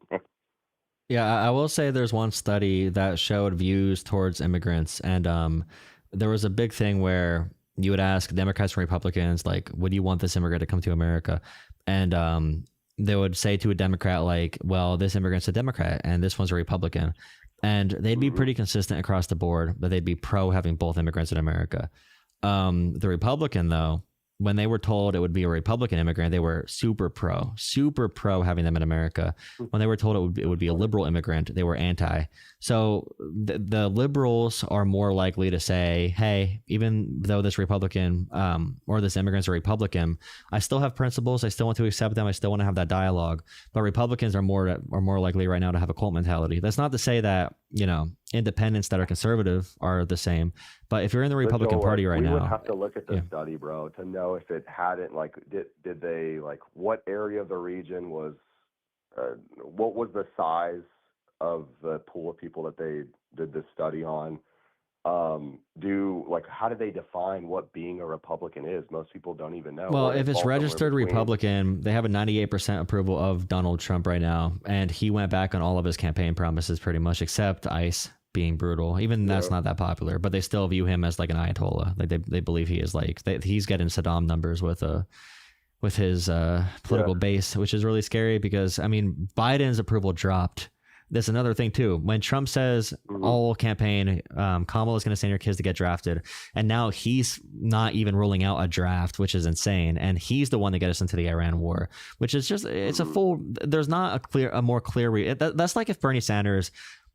Yeah, I will say there's one study that showed views towards immigrants, and there was a big thing where you would ask Democrats and Republicans, like, would you want this immigrant to come to America? And they would say to a Democrat, like, well, this immigrant's a Democrat and this one's a Republican. And they'd be pretty consistent across the board, but they'd be pro having both immigrants in America. The Republican, though, when they were told it would be a Republican immigrant, they were super pro having them in America. When they were told it would be a liberal immigrant, they were anti. So the liberals are more likely to say, hey, even though this Republican or this immigrant's a Republican, I still have principles. I still want to accept them. I still want to have that dialogue. But Republicans are more likely right now to have a cult mentality. That's not to say that, independents that are conservative are the same. But if you're in the Republican Party right now, we would have to look at the study, bro, to know if it hadn't, like, did they, like, what area of the region was, what was the size of the pool of people that they did this study on? How do they define what being a Republican is? Most people don't even know. Well, if it's registered Republican, they have a 98% approval of Donald Trump right now, and he went back on all of his campaign promises pretty much, except ICE being brutal. Even that's not that popular, but they still view him as like an Ayatollah. Like, they believe he is like, he's getting Saddam numbers with his political base, which is really scary, because I mean, Biden's approval dropped That's another thing too. When Trump says all campaign, Kamala's going to send your kids to get drafted, and now he's not even ruling out a draft, which is insane. And he's the one that got us into the Iran war, which is just, it's a full. There's not a more clear. That's like if Bernie Sanders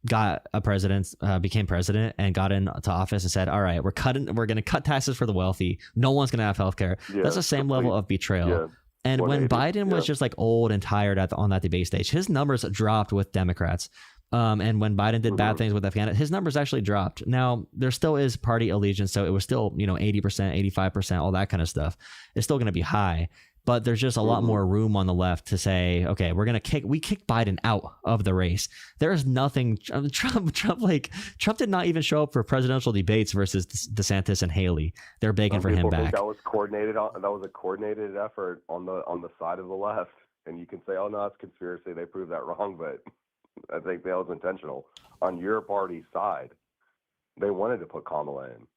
got a president, became president, and got into office and said, "All right, we're going to cut taxes for the wealthy. No one's going to have healthcare." That's the same level of betrayal. Yeah. And when Biden was just like old and tired on that debate stage, his numbers dropped with Democrats. And when Biden did bad things with Afghanistan, his numbers actually dropped. Now, there still is party allegiance, so it was still, 80%, 85%, all that kind of stuff. It's still going to be high. But there's just a lot more room on the left to say, okay, we kicked Biden out of the race. There is nothing. Trump did not even show up for presidential debates versus DeSantis and Haley. They're begging for him back. That was coordinated. That was a coordinated effort on the side of the left. And you can say, oh no, it's conspiracy. They proved that wrong, but I think that was intentional on your party's side. They wanted to put Kamala in.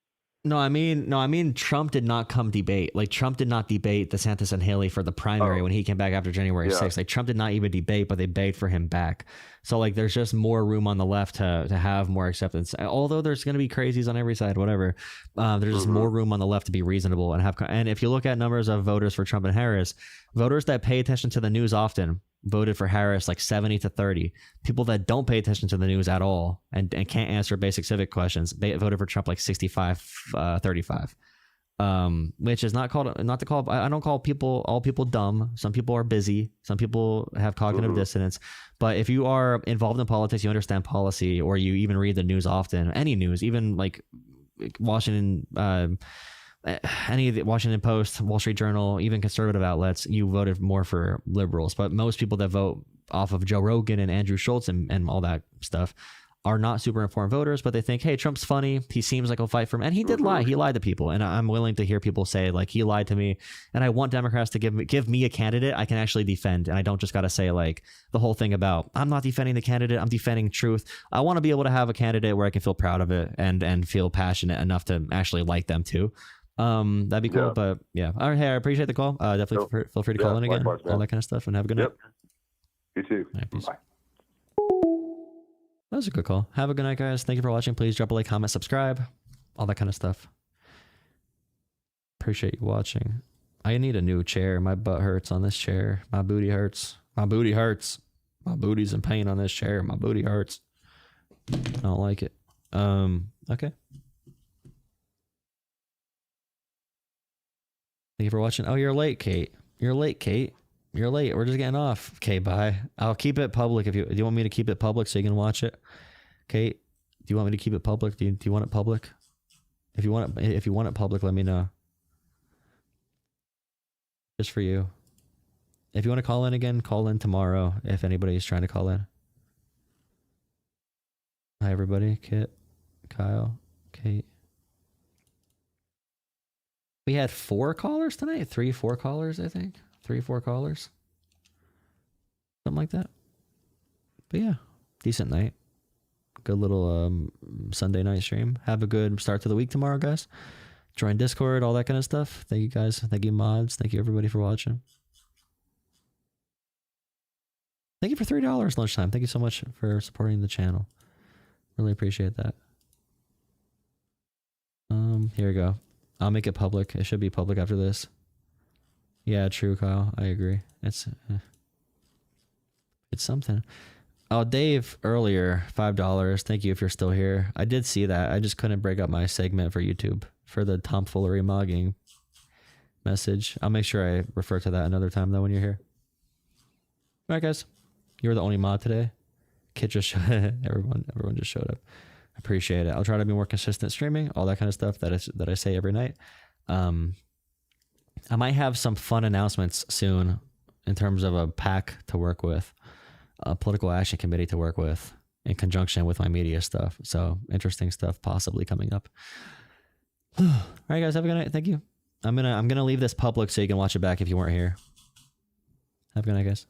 No, I mean, Trump did not come debate. Like, Trump did not debate DeSantis and Haley for the primary when he came back after January 6th. Like, Trump did not even debate, but they begged for him back. So, like, there's just more room on the left to have more acceptance. Although there's going to be crazies on every side, whatever. There's just more room on the left to be reasonable and have. And if you look at numbers of voters for Trump and Harris, voters that pay attention to the news often voted for Harris like 70-30. People that don't pay attention to the news at all and can't answer basic civic questions, they voted for Trump like 65-35. Which is not to call. I don't call all people dumb. Some people are busy. Some people have cognitive dissonance. But if you are involved in politics, you understand policy, or you even read the news often, any news, even like Washington, any of the Washington Post, Wall Street Journal, even conservative outlets, you voted more for liberals. But most people that vote off of Joe Rogan and Andrew Schultz and all that stuff are not super informed voters, but they think, hey, Trump's funny. He seems like he'll fight for him. And he did lie. He lied to people. And I'm willing to hear people say, like, he lied to me. And I want Democrats to give me a candidate I can actually defend. And I don't just got to say, like, the whole thing about, I'm not defending the candidate, I'm defending truth. I want to be able to have a candidate where I can feel proud of it and feel passionate enough to actually like them too. That'd be cool. Yeah. But yeah. All right. Hey, I appreciate the call. Definitely feel free to call in again. Likewise, all that kind of stuff. And have a good night. You too. Right, peace. Bye. That was a good call. Have a good night, guys. Thank you for watching. Please drop a like, comment, subscribe, all that kind of stuff. Appreciate you watching. I need a new chair. My butt hurts on this chair. My booty hurts. My booty hurts. My booty's in pain on this chair. My booty hurts. I don't like it. Okay. Thank you for watching. Oh, you're late, Kate. You're late, Kate. You're late. We're just getting off. Okay, bye. I'll keep it public. Do you want me to keep it public so you can watch it? Kate, do you want me to keep it public? Do you want it public? If you want it public, let me know. Just for you. If you want to call in again, call in tomorrow if anybody's trying to call in. Hi, everybody. Kit, Kyle, Kate. We had 4 callers tonight. 4 callers, I think. 3-4 callers. Something like that. But yeah, decent night. Good little Sunday night stream. Have a good start to the week tomorrow, guys. Join Discord, all that kind of stuff. Thank you, guys. Thank you, mods. Thank you, everybody, for watching. Thank you for $3 lunchtime. Thank you so much for supporting the channel. Really appreciate that. Here we go. I'll make it public. It should be public after this. Yeah, true, Kyle. I agree. It's something. Oh, Dave, earlier, $5. Thank you if you're still here. I did see that. I just couldn't break up my segment for YouTube for the tomfoolery mugging message. I'll make sure I refer to that another time, though, when you're here. All right, guys. You were the only mod today. Kid just showed everyone just showed up. Appreciate it. I'll try to be more consistent streaming, all that kind of stuff that I say every night. I might have some fun announcements soon in terms of a PAC to work with, a political action committee to work with in conjunction with my media stuff. So interesting stuff possibly coming up. All right, guys, have a good night. Thank you. I'm gonna leave this public so you can watch it back if you weren't here. Have a good night, guys.